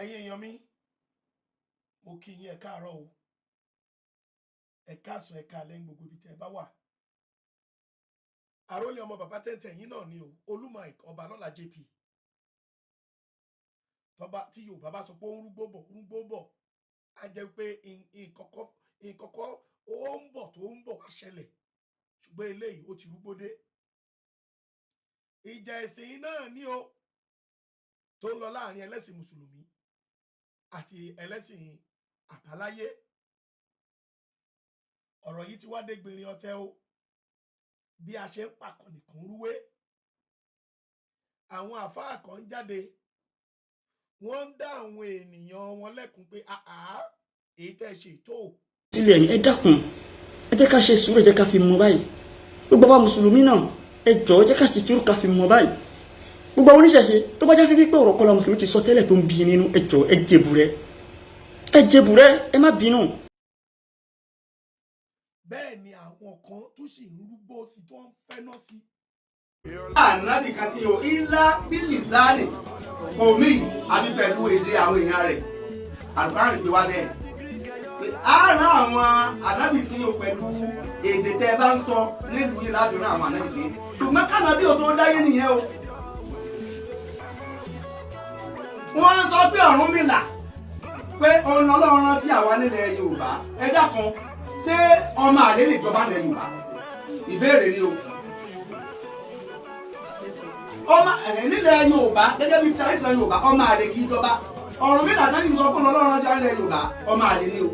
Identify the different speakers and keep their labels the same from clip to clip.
Speaker 1: ẹ̀yin èèyàn mi mo kí yín ẹ káàárọ̀ o ẹ káàsán ẹ káalẹ́ ní gbogbo ibi tẹ́ ẹ bá wà àrólé ọmọ bàbá tẹ́ntẹ́ yín náà ni o Olúmọ̀ìk Ọbalọ́lá JP tọ́ba tí Yorùbá bá sọ pé ó ń rúgbó bọ̀ á jẹ́ pé ìkọ̀kọ̀ ó ń bọ̀ tó ń bọ̀ wá ṣẹlẹ̀ ṣùgbọ́n eléyìí ó ti rúgbó dé ìjà ẹ̀sìn náà ni o tó ń lọ láàrin ẹlẹ́sìn mùsùlùmí àti ẹlẹ́sìn àbáláyé ọ̀rọ̀ yìí ti wá dé gbìnrín ọ̀tẹ̀ o bí a ṣe ń pàkọ́ nìkan rúwé àwọn àfáà kan jáde wọ́n ń dá àwọn ènìyàn wọn lẹ́kùn pé àá èyí tẹ́ ṣe tó.
Speaker 2: ilé ẹ dákun ẹ jẹ́ ká ṣe sùúrù ẹ jẹ́ ká fi mọ̀ báyìí gbogbo àwọn mùsùlùmí náà ẹ jọ̀ọ́ ẹ jẹ́ ká ṣe sùúrù ká fi mọ̀ báyìí gbogbo àwọn oníṣẹ̀ṣe tó bá já sí wípé ọ̀rọ̀ kọ́lá mùsùlùmí ti sọ tẹ́lẹ̀ tó ń bí nínú ẹ jọ̀ọ́ ẹ jẹ̀bùrẹ́ ẹ má bínú.
Speaker 1: bẹ́ẹ̀ ni àwọn kan tó sì ń rúgbó sí tó ń fẹ́ná sí.
Speaker 3: ànábì kan sí o ilá bílíṣánì omi àbí pẹ̀lú èdè àwọn èèyàn rẹ̀ àlùkárìn gbé wá bẹ́ẹ̀. àárá àwọn ànábì sí o pẹ̀lú èdè tẹ́ ẹ bá ń sọ nílùú yìí láti rán àwọn ànábì sí. ṣùgbọ́n kánábì ò tó dáyé nìyẹn o. wọ́n sọ pé Ọ̀rúnmìlà pé òun Ọlọ́run rán sí àwa nílẹ̀ Yorùbá ẹ dákun ṣé ọmọ àlè lè jọba nílẹ̀ Yorùbá ìbéèrè ni o. ọmọ nílẹ̀ Yorùbá gẹ́gẹ́ bí tradition Yorùbá ọmọ àlè kì í jọba Ọ̀rúnmìlà tán ní sọ pé Ọlọ́run rán sí àwa nílẹ̀ Yorùbá ọmọ àlè ni o.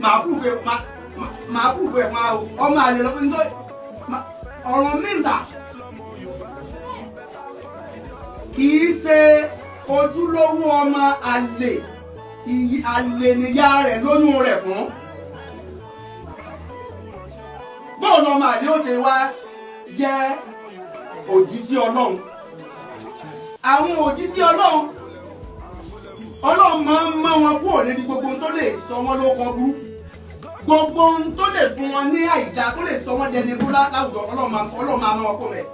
Speaker 3: màá kúrò ẹ̀ wá o ọmọ àlè lọ́pọ̀ nítorí Ọ̀rúnmìlà kì í ṣe ojúlówó ọmọ àlè níyá rẹ̀ lóyún rẹ̀ fún. bóun ọmọ àlè ó ṣe wá jẹ́ òjíṣẹ́ Ọlọ́run. àwọn òjíṣẹ́ Ọlọ́run máa ń mọ́ wọn kúrò níbi gbogbo ohun tó lè sọ wọ́n ló kọ́ burú. gbogbo ohun tó lè fún wọn ní àìdá tó lè sọ wọ́n dẹni bú láwùjọ Ọlọ́run máa mọ́ wọn kó rẹ̀.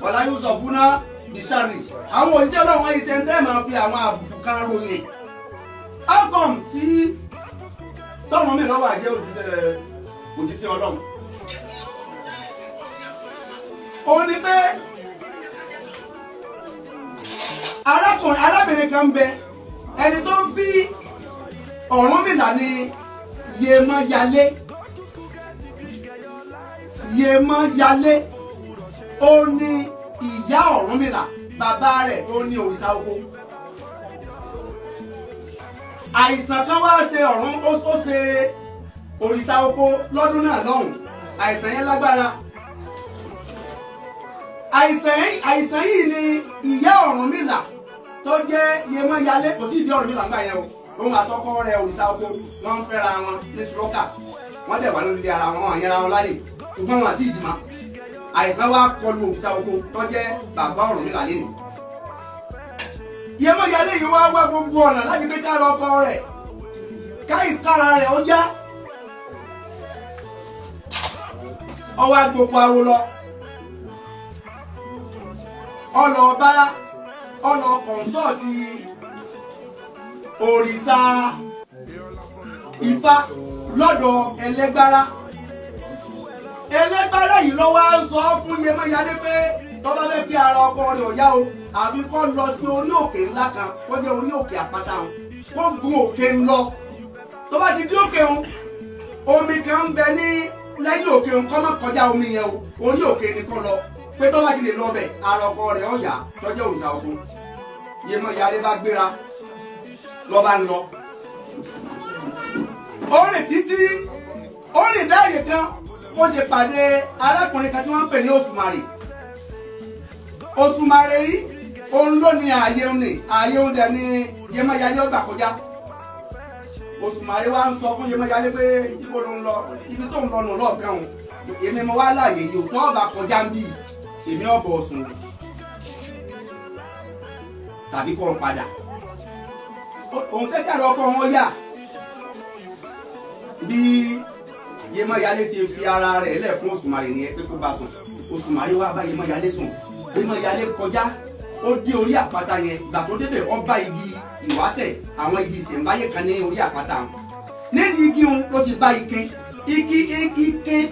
Speaker 3: wàlá yóò sọ fún náà bisari àwọn òṣìṣẹ́ Ọlọ́run wọ́n ṣe ń tẹ́ máa fi àwọn àbùkù kan ròyìn. how come tí tọ́mọ mi lọ́wọ́ àjẹ́ òjíṣẹ́ Ọlọ́run. ó ní pé arábìnrin kan bẹ ẹni tó bí Ọ̀rúnmìlà ní Yemọyalé ó ní ìyá Ọ̀rúnmìlà bàbá rẹ̀ ó ní òrìṣà oko. àìsàn kan wá ṣe ó ṣe òrìṣà oko lọ́dún náà lọ́hùn àìsàn yẹn lágbára. àìsàn yìí ni ìyá Ọ̀rúnmìlà tó jẹ́ Yemọyalé kò tí ì bí Ọ̀rúnmìlà ńgbà yẹn o òun àtọkọ rẹ̀ òrìṣà oko wọ́n ń fẹ́ra wọn ní sùlọ́kà wọ́n dẹ̀ wà lórí ara wọn àyẹ̀ra wọn lálẹ́ ṣùgbọ́n wọn àti ìbímọ. àìsàn wa kọlu òrìṣà oko tó jẹ́ bàbá Ọ̀rúnmìlà lẹ́nu. Yemọyalé yìí wá gbogbo ọ̀nà láti gbé kára ọkọ rẹ̀ kára rẹ̀ ó já. ọwọ́ agbópo awo lọ ọlọ kọ̀ǹsọ́ọ̀tì òrìṣà Ifá lọ́dọ̀ Ẹlẹ́gbára. Ẹlẹ́gbára yìí ló wá ń sọ fún Yemọyalé pé tọ́ba fẹ́ kí ara ọkọ rẹ̀ ọ̀yá o àbí kó lọ sí orí òkè ńlá kan kó jẹ́ orí òkè àpáta wọn kó gun òkè ń lọ. tó bá ti dé òkè wọn omi kan ń bẹ ní lẹ́yìn òkè wọn kó má kọjá omi yẹn o orí òkè ni kó lọ pé tọ́ba ti lè lọ bẹ̀ ara ọkọ rẹ̀ ọ̀yá tó jẹ́ òrìṣà oko. Yemọyalé bá gbéra lọ́ba ń lọ. ó rìn títí ó rìn dáàyè kan ó ṣe pàdé arákùnrin kan tí wọ́n ń pè ní Òṣùmàrè yìí òun ló ní ààyè òun dẹ̀ ní Yemọyalé ọgbà kọjá. Òṣùmàrè wa ń sọ fún Yemọyalé pé ibo ló ń lọ ibi tó ń lọ nù lọ́ọ̀kan òun èmi mo wá láàyè yìí ò tọ́ ọba kọjá ń bí èmi ọ̀bọ̀ ọ̀sùn tàbí kọ́ ń padà. òun fẹ́ kẹ́rọ ọkọ wọn yá bí Yemọyalé ṣe fi ara rẹ̀ lẹ̀ fún Òṣùmàrè nìyẹn pé kó bá sùn. Òṣùmàrè wá bá Yemọyalé sùn Yemọyalé kọjá ó dé orí àpáta yẹn gbà tó débẹ̀ ó bá igi ìwáṣẹ̀ àwọn igi ìṣẹ̀ǹbáyé kan ní orí àpáta nídìí igi òun ló ti bá ike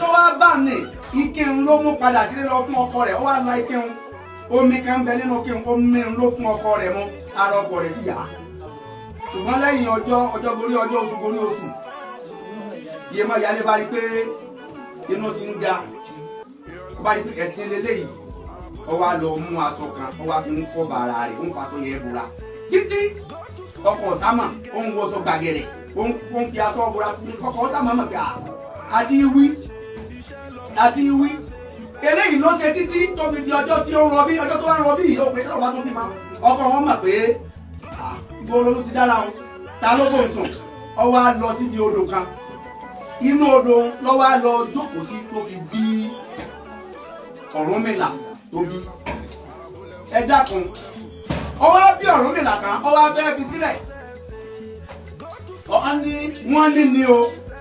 Speaker 3: tó wá bá ní ike ń ló mú padà sílé lọ fún ọkọ rẹ̀ ó wá la ike ń omi kan bẹ nínú ike omi ń ló fún ọkọ rẹ̀ mú ara ọkọ rẹ̀ sì yá ṣùgbọ́n lẹ́yìn ọjọ́ gorí ọjọ́ oṣù gorí oṣù iye máa yálé bá rí pé inú ti ń ga ó bá rí pé ẹ̀sìn lélẹ́yìí ó wá lọ mú aṣọ kan ó wá fi ń kọ́ bàrà rẹ̀ ó ń faṣọ yẹn bora títí ọkọ̀ ọ̀sámà ó ń wọṣọ gbàgẹ̀rẹ̀ ó ń fi aṣọ bora ọkọ̀ ọ̀sámà mọ̀ pé àti wí eléyìí ló ṣe títí tó fi di ọjọ́ tí ó ń rọbí ọjọ́ tó wá ń rọbí yìí ó pé ọba tó bí ma ọkọ̀ wọn mọ̀ pé gbogbo ló ti dára wọn ta ló bò ń sùn ó wá lọ síbi odò kan inú odò ló wá lọ jókòó sí tó fi bí Ọ̀rúnmìlà tó bí ẹ dákun ó wá bí Ọ̀rúnmìlà kan ó wá fẹ́ fi sílẹ̀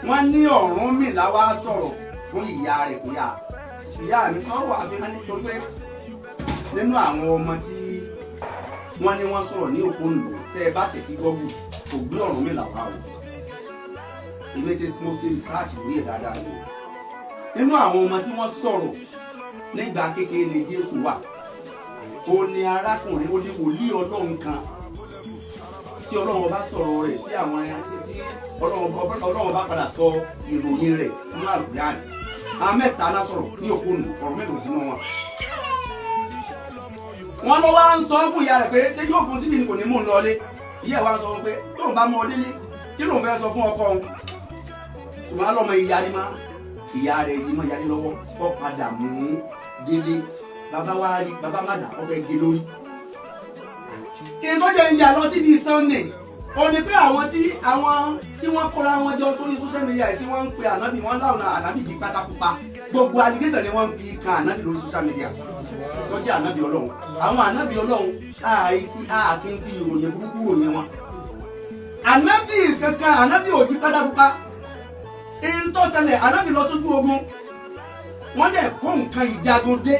Speaker 3: wọ́n ní Ọ̀rúnmìlà wá sọ̀rọ̀ fún ìyá rẹ̀ pé ìyá mi kọ́ wà fi hàn nítorí pé nínú àwọn ọmọ tí wọ́n ní wọ́n sọ̀rọ̀ ní Òpóǹdó tẹ́ ẹ bá tẹ̀sí gọ́gù kò gbé Ọ̀rúnmìlà wá o èmi tí mo ṣe research lórí ẹ̀ dáadáa ni nínú àwọn ọmọ tí wọ́n sọ̀rọ̀ nígbà kékeré ni Jésù wà ó ní arákùnrin ó ní wòlíì Ọlọ́run kan tí Ọlọ́run bá sọ̀rọ̀ rẹ̀ tí àwọn tí Ọlọ́run bá padà sọ ìròyìn rẹ̀ nínú àlùyàn àwọn mẹ́ta náà sọ̀rọ̀ ní Òpóǹdó Ọ̀rúnmìlà sínú wọn. Wọ́n lọ wá ń sọ fún ìyá rẹ̀ pé ṣé yóò fún síbi ni kò ní mú un lọlé ìyá ẹ̀ wá ń sọ fún pé tóun bá mú ọ délé kí lóun fẹ́ sọ fún ọkọ òun ṣùgbọ́n lọ́mọ ìyá rẹ̀ yìí mọ́ yarí lọ́wọ́ kọ́ padà mú délé bàbá wa rí bàbá má dà ọ fẹ́ gé lórí. ìtọ́jà ìyá lọ síbi ìtàn nì ó ní pé àwọn tí wọ́n kóra wọn jọ sórí social media tí wọ́n ń pe ànábì wọn láwọn ànábì di pátákópa gbogbo allegation ni wọ́n fi kan ànábì lórí social media tó jẹ́ ànábì Ọlọ́run àwọn ànábì Ọlọ́run àkín fi ìròyìn burúkú ròyìn wọn. ànábì kankan ànábì ò di pátákópa ń tó ṣẹlẹ̀ ànábì lọ sójú ogun wọ́n dẹ̀ kó nǹkan ìjagun dé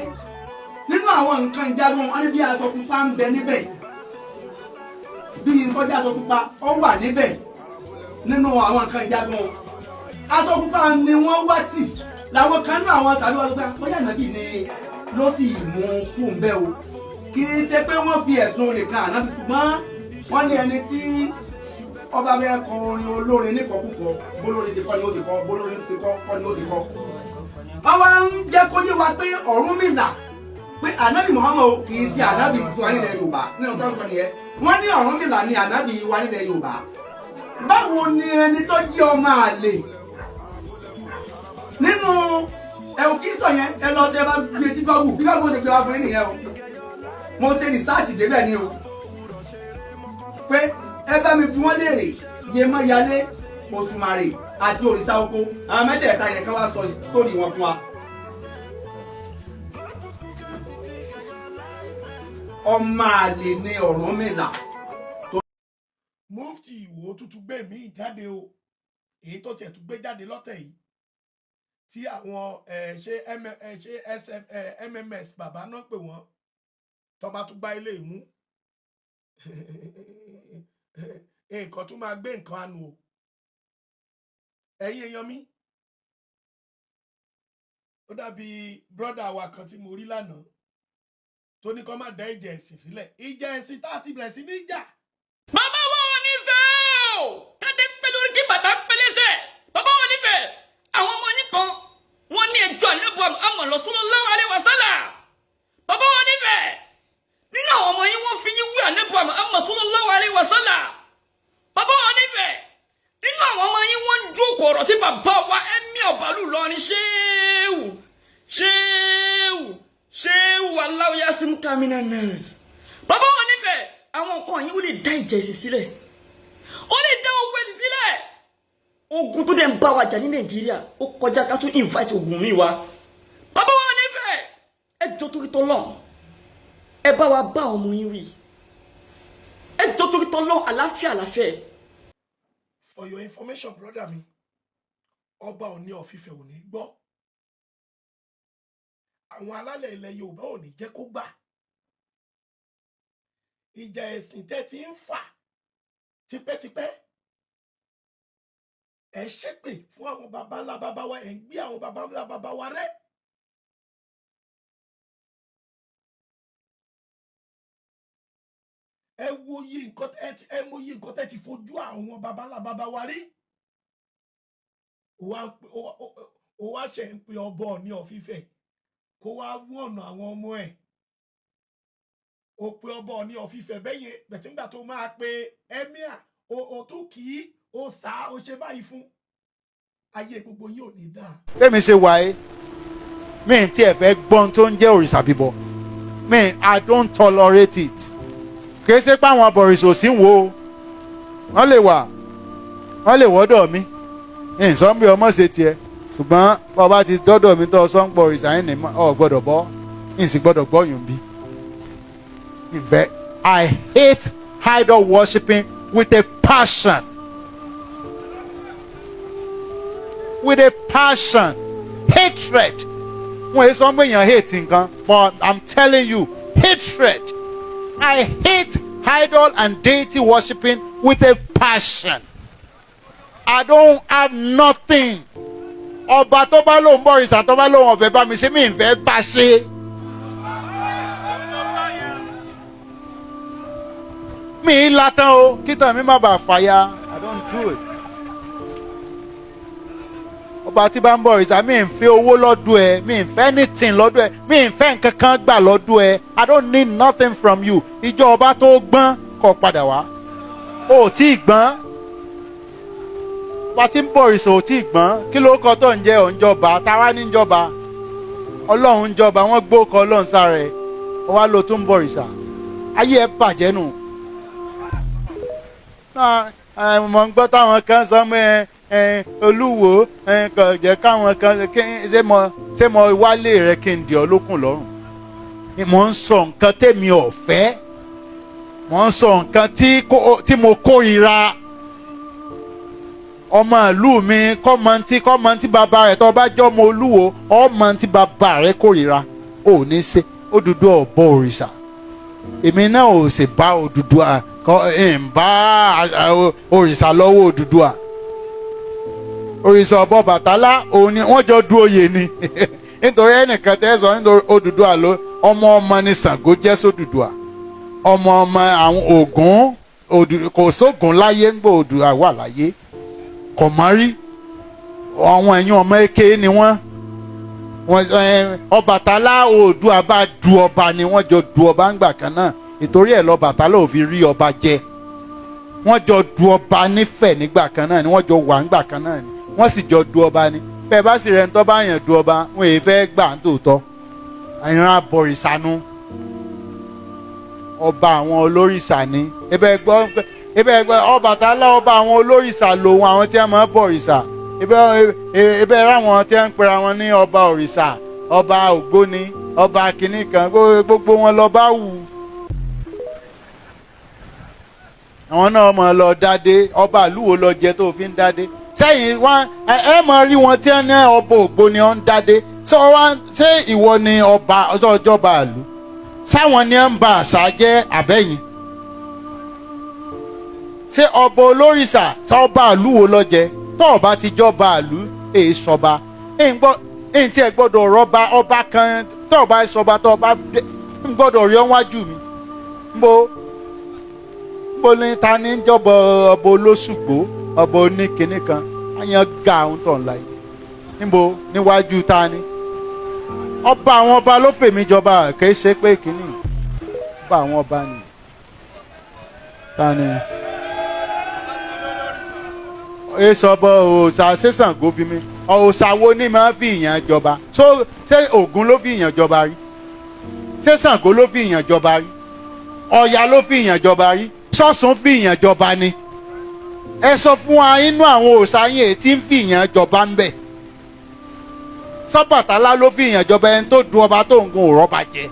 Speaker 3: nínú àwọn nǹkan ìjagun wọn ní bí aṣọ pupa ń bẹ níbẹ̀ bí nkọjá aṣọ pupa ó wà níbẹ̀ nínú àwọn nǹkan ìjagun aṣọ pupa ni wọ́n wá tì làwọn kan ní àwọn sàbí wọn gbà bóyá ànábì ni ló sì mú kú ń bẹ́ o kì í ṣe pé wọ́n fi ẹ̀sùn rẹ̀ kan ànábì ṣùgbọ́n wọ́n ní ẹni tí ọba bẹ́ẹ̀ kọ orin olórin níkọ̀kúkọ bólórin ti kọ́ ni ó ti kọ́ bólórin ti kọ́ ni ó ti kọ́. àwa ń jẹ́ kó yé wa pé Ọ̀rúnmìlà pé ànábì Muhammad kì í ṣe ànábì tiwa nílẹ̀ Yorùbá nínú tó ń sọ nìyẹn wọ́n ní Ọ̀rúnmìlà ni ànábì wa nílẹ̀ Yorùbá. báwo ni ẹni tó jí ọmọ àlè nínú ẹ̀wù kí sọ yẹn ẹ lọ tẹ bá gbé sí gọ́gù bí gọ́gù ó ti gbé wá fún yín nìyẹn o mo ṣe rìsáàsì débẹ̀ ni o pé ẹ bá mi bí wọ́n léèrè Yemọyalé Òṣùmàrè àti òrìṣà oko àwọn mẹ́tẹ̀ẹ̀ta yẹn ká wá sọ sórí wọn fún wa. ọmọ àlè ni Ọ̀rúnmìlà.
Speaker 1: Mufti Ìwó tuntun gbé mi jáde o èyí tó tiẹ̀ tún gbé jáde lọ́tẹ̀ yìí tí àwọn MMS bàbá náà pè wọ́n tọ́ba tún gbá ilé ìmú nǹkan tún máa gbé nǹkan àánú o ẹ̀yin èèyàn mi ó dàbí brọ́dà wa kan tí mo rí lánàá tó ní kó má dá ìjà ẹ̀sìn sílẹ̀ ìjà ẹ̀sìn tá a ti bẹ̀rẹ̀ sí ní jà.
Speaker 2: bàbá wọn ò nífẹ̀ẹ́ o kádé pẹ́ lórí kí bàtà pẹ́lẹ́sẹ̀ bàbá wọn nífẹ̀ẹ́ àwọn ọmọ yín kan wọ́n ní ẹjọ́ àlẹ́bù àmọ̀ sallallahu alaihi wasallam bàbá wọn nífẹ̀ẹ́ nínú àwọn ọmọ yín wọ́n fi yín wí àlẹ́bù àmọ̀ sallallahu alaihi wasallam bàbá wọn nífẹ̀ẹ́ nínú àwọn ọmọ yín wọ́n ń jókòó ọ̀rọ̀ sí bàbá wa ẹ̀mí ọ̀bàlù lọ́rin ṣéwù aláwọ̀ yasin kamina nurse bàbá wọn nífẹ̀ẹ́ àwọn nǹkan yìí ó lè dá ìjà ẹ̀sìn sílẹ̀ ó lè dá ogun ẹ̀sìn sílẹ̀ ogun tó dẹ̀ ń bá wa jà ní Nàìjíríà ó kọjá ká tún invite ogun mi wá bàbá wọn nífẹ̀ẹ́ ẹ jọ torí tọ́lọ́run ẹ bá wa bá ọmọ yín wí ẹ jọ torí tọ́lọ́run àlàáfíà.
Speaker 1: For your information brother mi ọba Ọọ̀ni of Ifẹ̀ ò ní gbọ́ àwọn alálẹ̀ ilẹ̀ Yorùbá ò ní jẹ́ kó gbà ìjà ẹ̀sìn tẹ́ ti ń fà tipẹ́tipẹ́. Ẹ ṣépè fún àwọn baba ńlá baba wa, ẹ ń gbé àwọn baba ńlá baba wa rẹ́. Ẹ wo iye nǹkan tẹ́ ti fojú àwọn baba ńlá baba wa rí. Ó wá ṣe ń pe ọba Ọọ̀ni of Ifẹ̀ kó wá wọ̀nà àwọn ọmọ ẹ̀. Ó pe ọba Ọọ̀ni of Ifẹ̀ bẹ́yẹn bẹ̀tíngbà tó máa pe emir ó tún kì í ó sá ó ṣe báyìí fún. Ayé gbogbo yìí ò ní dáa.
Speaker 4: Bẹ́ẹ̀mi ṣe wáyé mi ì tí ẹ fẹ́ gbọ́n tó ń jẹ́ òrìṣà bíbọ I don't tolerate it. Kì í ṣe pé àwọn abọ̀rìṣà ò sí wo wọ́n lè wà wọ́n lè wọ́dọ̀ mi ìsọ́nbí ọmọ ṣe tiẹ̀ ṣùgbọ́n bọ́ba ti dọ́dọ̀ mi tó sọ́npọ̀ òrìṣà yìí ní ọ̀ gbọ́dọ̀ bọ́ ìsì gbọ́dọ̀ gbọ́ yùn bí. Ìfẹ́ I hate idol worshiping with a passion. With a passion. Hatred. Wọ́n yẹ sọ pé èèyàn hate nǹkan but I'm telling you hatred. I hate idol and deity worshiping with a passion. I don't have nothing. Ọba tó bá lóun bọ̀ ìsà tó bá lóun ọ̀fẹ́ bá mi ṣe mí ìfẹ́ bá ṣe. Mi látàn o kíntàn mi má bàa fàya. I don't do it. Ọba tí bá ń bọ̀ ìsà mi ń fẹ́ owó lọ́dún ẹ mi ń fẹ́ anything lọ́dún ẹ mi ń fẹ́ nǹkan kan gbà lọ́dún ẹ I don't need nothing from you. Ìjọ ọba tó gbọ́n kó padà wá. O ò tí ì gbọ́n. Ọba tí ń bọ̀ ìsà ò tí ì gbọ́n. Kí ló kọ́ tó ń jẹ́ òǹjọba táwa ní ìjọba. Ọlọ́run ń jọba wọ́n gbó kọ́ Ọlọ́run sára ẹ̀. Ó wá lo tó ń bọ̀ ìsà. Ayé ẹ bàjẹ́ nù. Mo ń gbọ́ táwọn kan sọ pé Olúwo kò jẹ́ káwọn kan ṣé mo wálé rẹ kí n dì ọ́ lókùn lọ́rùn. Mo ń sọ nǹkan tèmi ò fẹ́. Mo ń sọ nǹkan tí mo kórìíra. Ọmọ ìlú mi kọ́mọ tí bàbá rẹ̀ tó bá jọ́ ọmọ Olúwo ọmọ tí bàbá rẹ̀ kórìíra ò ní ṣe Odùduwà ọ̀bọ òrìṣà. Èmi náà ò sì bá Odùduwà ń bá òrìṣà lọ́wọ́ Odùduwà. Òrìṣà ọ̀bọ Bàtálá òun ni wọ́n jọ du oyè ni nítorí ẹnìkan tẹ́ sọ nítorí Odùduwà ló ọmọ ni Ṣàngó jẹ́ sódùduwà ọmọ àwọn Ògún kò sógun láyé ń gbọ́ Odùduwà wà láyé kò mọ́ rí àwọn ẹ̀yìn ọmọ èké ni wọ́n Ọbàtálá Oòduà bá du ọba ni wọ́n jọ du ọba ńgbà kan náà ìtorí ẹ̀ lọ́bàtálá ò fi rí ọba jẹ wọ́n jọ du ọba nífẹ̀ẹ́ nígbà kan náà ni wọ́n jọ wà ńgbà kan náà ni wọ́n sì jọ du ọba ni bẹ́ẹ̀ bá sì rẹ̀ ń tọ́ bá yàn du ọba wọn èyí fẹ́ gbà ń tòótọ́ ìran abọ̀rìṣànú ọba àwọn olórìṣà ni ebe gbọ́ Ọbàtálá ọba àwọn olórìṣà lòun àwọn tí wọ́n máa ń bọ̀rìṣà ebe ráwọn tí wọ́n ń pera wọn ní ọba òrìṣà ọba ògbóni ọba kìnnì kan gbogbo wọn lọ bá wù àwọn náà mọ̀ lọ dádé ọba àlúwo lọ jẹ tó fi ń dádé sẹ́yìn wọn ẹ mọ̀ rí wọn tí wọ́n ní ọba ògbóni ọ̀ ń dádé ṣé ìwọ ni ọba ọjọ́ba àlú sáwọn ni ń ba àṣà jẹ́ àbẹ́yìn ṣé ọba olórìṣà sọba àlúwo lọ jẹ tó ọba ti jọba àlú èyí sọba èyí tí ẹ gbọ́dọ̀ rọba ọba kan tó ọba sọba tó ọba ń gbọ́dọ̀ rí ọwájú mi bó ní ta ní jọba ọba olóṣùgbó ọba oníkìní kan àyàn ga ohun tó ń la yìí níbo níwájú ta ni ọba àwọn ọba ló fèmí jọba kì í ṣe pé kìíní ọba àwọn ọba ni ta ni èsọ̀bọ̀ òòṣà ṣẹ̀ṣàngó fi mi òòṣà wo ni máa fi ìyàn jọba ṣé Ògún ló fi ìyàn jọba rí ṣé Ṣàngó ló fi ìyàn jọba rí Ọya ló fi ìyàn jọba rí Ṣọ̀ṣun fi ìyàn jọba ni ẹ sọ fún wa inú àwọn òòṣà yín èyí tí ń fi ìyàn jọba ń bẹ Ṣọ̀bàtálá ló fi ìyàn jọba ẹni tó du ọba tó ń gun òrọ́ba jẹ.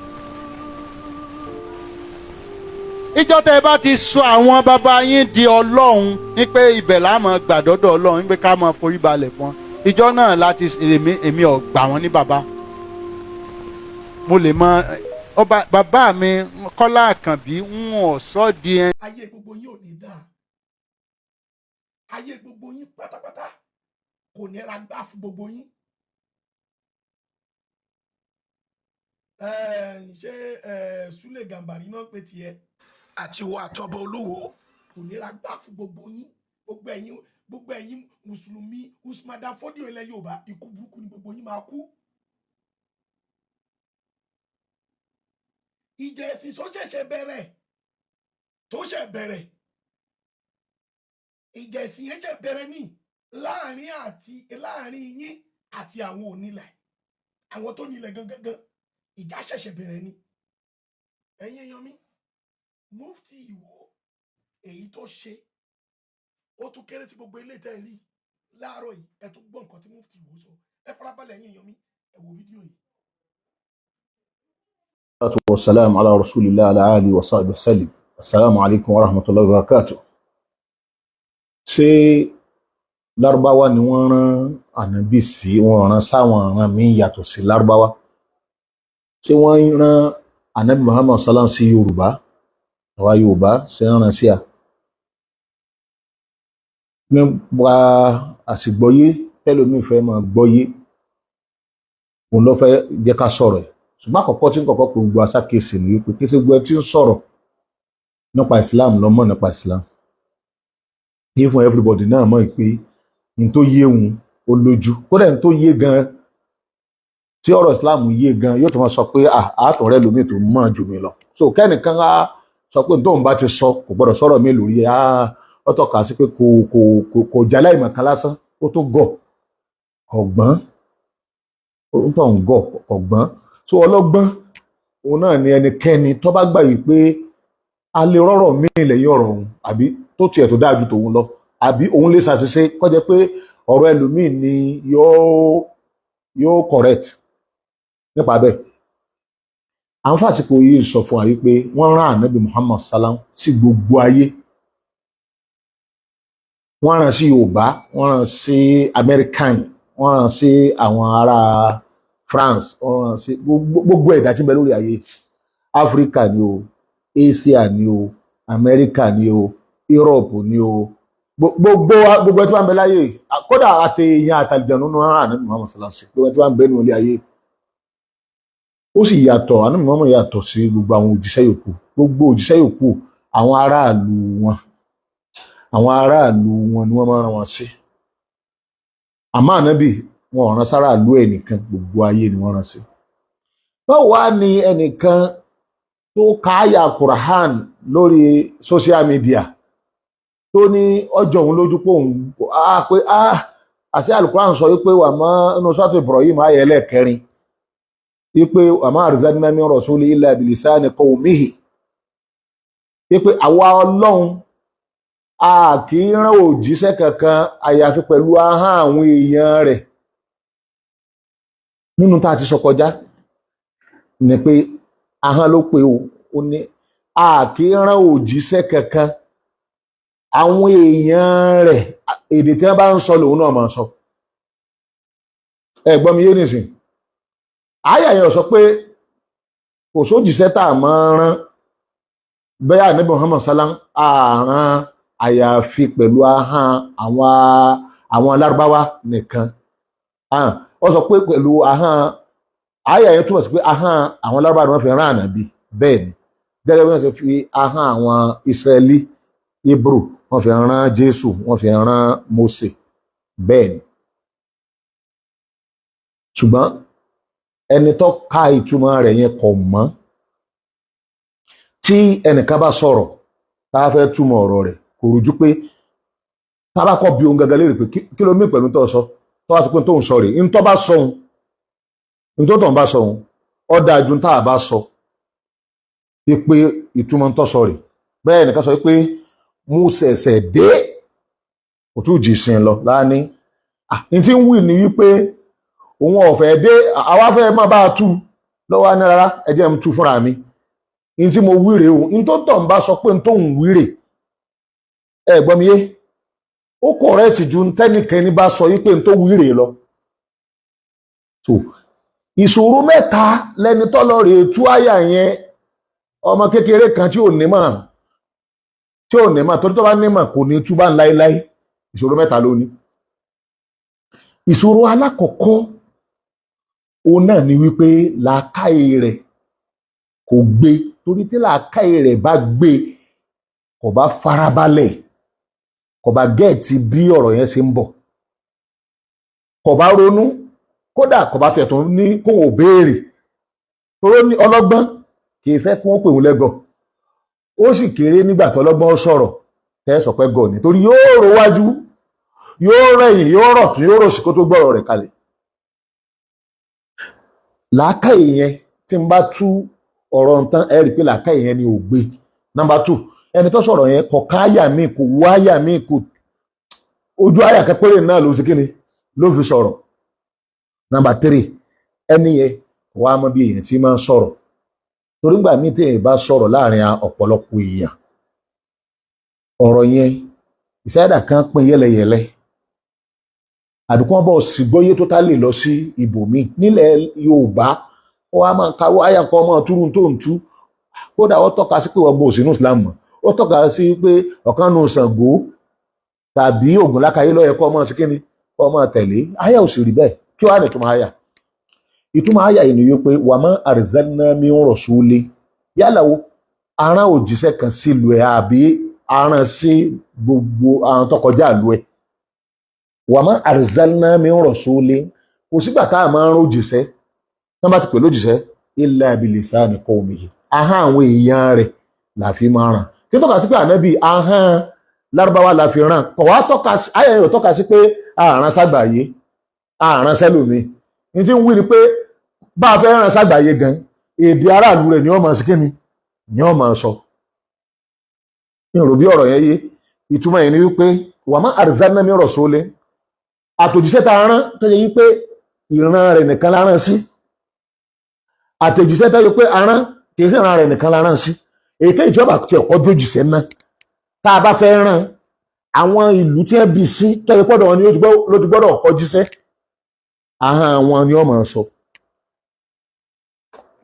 Speaker 4: Ìjọ tẹ́ bá ti sọ àwọn bàbá yín di Ọlọ́run ní pé ibẹ̀ la máa gbàdọ́dọ̀ Ọlọ́run ní pé ká máa forí balẹ̀ fún wọn ìjọ náà láti èmi ò gbà wọ́n ní bàbá mo lè mọ ọba bàbá mi Kọ́lá Àkànbí ń sọ di ẹ.
Speaker 1: ayé gbogbo yín ò ní dáa, ayé gbogbo yín pátápátá kò ní ra gbá fún gbogbo yín. ṣé Súlè Gàmbàrí náà pé tiẹ̀ àti ìwọ àtọbọ olówó kò ní ra gbá fún gbogbo yín, gbogbo ẹ̀yin mùsùlùmí Usman Dan Fodio ilẹ̀ Yorùbá, ikú burúkú ni gbogbo yín máa kú. ìjà ẹ̀sìn tó ṣẹ̀ṣẹ̀ bẹ̀rẹ̀ ìjà ẹ̀sìn yẹn ṣẹ̀ bẹ̀rẹ̀ ní láàrin yín àti àwọn onílẹ̀, àwọn tó nílẹ̀ gangan, ìjà ṣẹ̀ṣẹ̀ bẹ̀rẹ̀ ní. ẹ̀yin èèyàn mi, Mufti Ìwó èyí tó ṣe ó tún kéré sí gbogbo ilé tẹ́ ẹ rí láàárọ̀ yìí. ẹ tún gbọ́ nǹkan tí Mufti Ìwó sọ, ẹ farabalẹ̀ ẹ̀yin èèyàn mi, ẹ wo fídíò yìí.
Speaker 5: والسلام على رسول الله على آله وصحبه وسلم. السلام عليكم ورحمة الله وبركاته. ṣé lárúbáwá ni wọ́n rán ànábì sí, wọ́n rán sáwọn ọ̀ràn míì yàtọ̀ sí lárúbáwá? ṣé wọ́n rán ànábì Muhammad sallam sí Yorùbá, àwa Yorùbá ṣe ń rán sí à? nípa àsìgbọ́yé tẹ́lómi fẹ́ máa gbọ́yé, òun ló fẹ́ jẹ́ ká sọ̀rọ̀ ẹ̀. ṣùgbọ́n àkọ́kọ́ tí ń kọ́kọ́ pé gbogbo aṣákèsì ni wípé kí ṣe gbogbo ẹ tí ń sọ̀rọ̀ nípa Islam ló mọ̀ nípa Islam. kí fún everybody náà mọ̀ pé ní tó yé òun ó lójú, kódà ní tó yé gan, tí ọ̀rọ̀ Islam yé gan, yóò tó máa sọ pé àátọ̀ rẹ lómi tó mọ̀ jù mí lọ. so kẹ́nìkan á sọ pé tóun bá ti sọ kò gbọ́dọ̀ sọ̀rọ̀ mi lórí ó tọ́ka sí pé kò jálá ìmọ̀ kan lásán, ó tó gọ̀ ọ̀gbọ́n, ó tó ń gọ̀ ọ̀gbọ́n. so ọlọ́gbọ́n òun náà ni ẹnikẹ́ni tó bá gbà yìí pé a lè rọ́rọ̀ míì lẹ́yìn ọ̀rọ̀ òun, àbí tó tiẹ̀ tó dáa ju tòun lọ, àbí òun lè ṣàṣìṣe kó jẹ́ pé ọ̀rọ̀ ẹlòmíì ni yóò correct nípa bẹ́ẹ̀. à ń fàsìkò yìí sọ fún wa yìí pé wọ́n rán ànábì Muhammad salam sí gbogbo ayé. wọ́n rán sí Yorùbá, wọ́n rán sí American, wọ́n rán sí àwọn ará France, wọ́n rán sí gbogbo ẹ̀dá tí ń bẹ lórí ayé. Áfíríkà ni o, Asia ni o, America ni o, Europe ni o, gbogbo ẹ tí wọ́n ń bẹ láyé, kódà àtẹ̀yìn àtàlìjẹ̀nù nínú ara ànábì Muhammad sallallahu alaihi wasallam, gbogbo ẹ tí wọ́n ń bẹ nínú ilé ayé. ó sì yàtọ̀, ànábì Muhammad yàtọ̀ sí gbogbo àwọn òjíṣẹ́ yòókù. gbogbo òjíṣẹ́ yòókù àwọn aráàlú wọn ni wọ́n máa rán wọn sí. àmọ́ ànábì wọn ò rán sáráàlú ẹ̀ nìkan, gbogbo ayé ni wọ́n rán sí. báwo wá ni ẹnìkan tó káyà Quran lórí social media tó ní ọjọ́ òun lójú pé òun àṣẹ alukuran sọ wípé wà mọ́ inú sọ́tò Ibrahim ayé ẹlẹ́ẹ̀kẹrin wípé wà mọ́ arsalna min rasuli illa bilisani qawmihi, wípé àwa Ọlọ́run a kì í rán òjíṣẹ́ kankan àyàfi pẹ̀lú ahọ́n àwọn èèyàn rẹ̀. nínú tá a ti sọ kọjá ni pé ahọ́n ló pé ó ní a kì í rán òjíṣẹ́ kankan, àwọn èèyàn rẹ̀ èdè tí wọ́n bá ń sọ lòun náà máa sọ. ẹ gbọ́ mi yé nìsín, àyà yẹn sọ pé kò sójíṣẹ́ tá a máa rán bẹ́ẹ̀ ànábì Muhammad salam àrán àyàfi pẹ̀lú ahọ́n àwọn alárúbáwá nìkan. ó sọ pé pẹ̀lú ahọ́n, àyà yẹn túmọ̀ sí pé ahọ́n àwọn alárúbáwá ni wọ́n fi rán ànábì. bẹ́ẹ̀ ni gẹ́gẹ́ bí wọ́n ṣe fi ahọ́n àwọn Israẹli Hebrew wọ́n fi rán Jésù, wọ́n fi rán Mósè. bẹ́ẹ̀ ni ṣùgbọ́n ẹni tó ka ìtumọ̀ rẹ̀ yẹn kò mọ̀. tí ẹnìkan bá sọ̀rọ̀ tá a fẹ́ túmọ̀ ọ̀rọ̀ rẹ̀ kò rújú pé tá a bá kọ́ bí ohun gẹ́gẹ́ léèrè pé kí ló mí pẹ̀lú tó sọ, tó wá sí pé tóun sọ rè ń tó bá sọ òun, ń tó tàn bá sọ òun ó dáa ju tá a bá sọ pé ìtumọ̀ ń tó sọ rè. bẹ́ẹ̀ nìkan sọ pé mú ṣẹ̀ṣẹ̀ dé kò tún jì sin lọ láàní ní tí ń wí ni wípé òun ọ̀fẹ́ dé, àwa fẹ́ máa bá a tú lọ́wọ́ ní rárá ẹ jẹ́ n tú fúnra mi. ní tí mo wíre o, ní tó tàn bá sọ pé n tó ń wíre, ẹ gbọ́ mi yé, ó kọ̀rẹ́ẹ̀tì ju tẹ́nìkẹ́ni bá sọ yí pé n tó wíre lọ. so ìṣòro mẹ́ta lẹni tọ́lọ́ rèé tú àyà yẹn ọmọ kékeré kan tí ò ní mọ̀ torí tó bá ní mọ̀ kò ní tú bá ń láéláé. Ìṣòro mẹ́ta ló ní. Ìṣòro alákọ̀ọ́kọ́ òun náà ni wípé làákàyè rẹ̀ kò gbé, torí tí làákàyè rẹ̀ bá gbé kò bá farabalẹ̀, kò bá gẹ́ẹ̀tì bí ọ̀rọ̀ yẹn ṣe ń bọ̀, kò bá ronú, kódà kò bá tiẹ̀ tó ní kóun ò béèrè. Toró ní ọlọ́gbọ́n kì í fẹ́ kí wọ́n pè wọ́n lẹ́gọ̀, ó sì kéré nígbà tọ́lọ́gbọ́n sọ̀rọ̀ tẹ́ sọ pé gọ̀ ni, torí yóò rò wájú, yóò rẹ̀yìn, yóò rọ̀ tún, yóò rò sí kó tó gbọ́rọ̀ rẹ̀ kalẹ̀. Làákàyè yẹn tí n bá tú ọ̀rọ̀ nǹkan ẹ rí i pé làákàyè yẹn ni ò gbé. Number 2, ẹni tó sọ̀rọ̀ yẹn kò ká àyà mi, kò wú àyà mi, kò ojú àyà kẹ́pẹ́rẹ́ náà ló fi kíni ló fi sọ̀rọ̀. Number 3, ẹni yẹn wàá mọ bí èèyàn tí máa ń sọ̀rọ̀, torí nígbà míì téèyàn bá sọ̀rọ̀ láàrin ọ̀pọ̀lọpọ̀ èèyàn, ọ̀rọ̀ yẹn ìsáyàdà kan pín yẹ́lẹyẹ̀lẹ, àbí kí wọ́n bọ̀ sí gbọ́yé tó tá lè lọ sí ibòmíì. Nílẹ̀ Yorùbá ó wá máa ń kawọ́ àyà nǹkan ọmọ túrú tó ń tú, kódà ó tọ́ka sí pé wọ́n gbọ́ òsínú Islam mọ̀, ó tọ́ka sí pé ọ̀kan nù Ṣàngó tàbí Ògún lákàyé ló yẹ kó ọmọ sí kíni kó ọmọ tẹ̀lé. Àyà ò sì rí bẹ́ẹ̀. Kí wàá ní ìtumọ̀ àyà? Ìtumọ̀ àyà yìí ni wípé wa ma arsalna min rasuli, yálà wo aràn òjíṣẹ́ kan sílùú ẹ̀ àbí aràn sí gbogbo àwọn tó kọjá ìlú ẹ̀. Wa ma arsalna min rasuli, kò sígbà tá a máa ń rán òjíṣẹ́ tán bá ti pè lójíṣẹ́ illa bilisani qawmihi, ahọ́n àwọn èèyàn rẹ̀ la fi máa ràn. Tí tọ́ka sí pé ànábì ahọ́n lárúbáwá la fi ràn, kò wá tọ́ka sí, àyà yóò tọ́ka sí pé àrán ságbàáyé, àrán sẹ́lòmíì. Ní tí ń wí ni pé bá a fẹ́ ràn ságbàáyé gan, èdè aráàlú rẹ̀ ni wọ́n máa sí kíni ni wọ́n máa sọ. Ní òrò bí ọ̀rọ̀ yẹn yé, ìtumọ̀ yẹn ni wípé wa ma arsalna min rasulin, àtòjíṣẹ́ tá a rán tó yẹ wípé ìran rẹ̀ nìkan la rán sí, àtẹ̀jíṣẹ́ tó yẹ pé a rán kì í sí ìran rẹ̀ nìkan la rán sí. Èyíkéyìí tí wọ́n bá ti ọ̀kọ́ jójíṣẹ́ náà tá a bá fẹ́ rán àwọn ìlú tí wọ́n bí sí tó yẹ pọ́dọ̀ wọn ni ló ti gbọ́dọ̀ ọ̀kọ́ jíṣẹ́, ahọ́n wọn ni wọ́n máa sọ.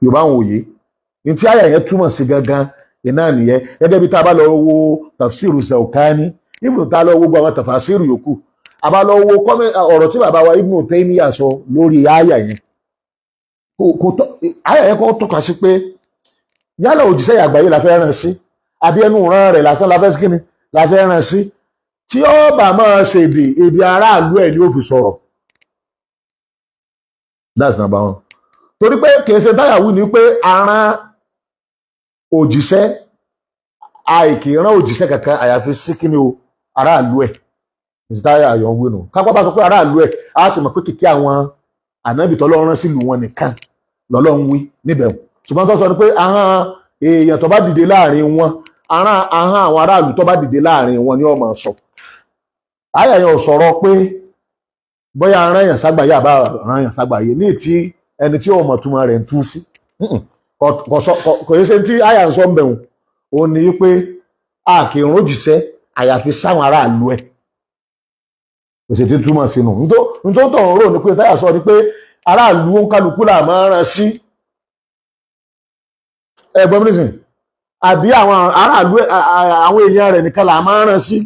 Speaker 5: Yorùbá àwọn òye ní tí àyà yẹn túmọ̀ sí gangan iná nìyẹn. Gẹ́gẹ́ bí tá a bá lọ wo tafsiru Zawkani, ibùdó tá a lọ wo gbogbo àwọn tafasiru yòókù, a bá lọ wo ọ̀rọ̀ tí bàbá wa Ibn Taymiyyah sọ lórí àyà yẹn, àyà yẹn kọ́ tọ́ka sí pé yálà òjíṣẹ́ àgbáyé la fẹ́ rán sí àbí ẹnu ìran rẹ̀ lásán la fẹ́ sí kíni la fẹ́ rán sí, tí ó bá máa ṣèdè èdè aráàlú ẹ̀ ni ó fi sọ̀rọ̀. That's number 1. Torí pé kìí ṣe táyàwó ni pé aràn òjíṣẹ́ àìkì rán òjíṣẹ́ kankan àyàfi sí kíni o aráàlú ẹ̀, ìsìtáyà àyọ̀ ń wínú. Kápá bá sọ pé aráàlú ẹ̀ á ti mọ̀ pé kìkì àwọn ànábì tọ́lọ́run rán sílùú wọn nìkan lọ́lọ́run wí níbẹ̀. Ṣùgbọ́n tó sọ ni pé ahọ́n èèyàn tó bá dìde láàrin wọn, ahọ́n àwọn aráàlú tó bá dìde láàrin wọn ni wọ́n máa sọ. Àyà yẹn ò sọ̀rọ̀ pé bóyá aràn yàn ságbàáyé àbá aràn yàn ságbàáyé ní ti ẹni tí ọmọ túmọ̀ rẹ̀ ń tú sí. Kò yẹ ṣe tí àyà ń sọ ń bẹ̀rù òun ni pé a kì í rójìṣẹ́ àyàfi sáwọn aráàlú ẹ̀. Kò sì ti túmọ̀ sínú. Nítorí tó ń rò ní pé táyà sọ ni pé aráàlú ń kálukú là máa ń rán sí. Ẹ̀gbọ́n mi nìsín, àbí àwọn aráàlú àwọn èèyàn rẹ̀ nìkan là máa ń rán sí.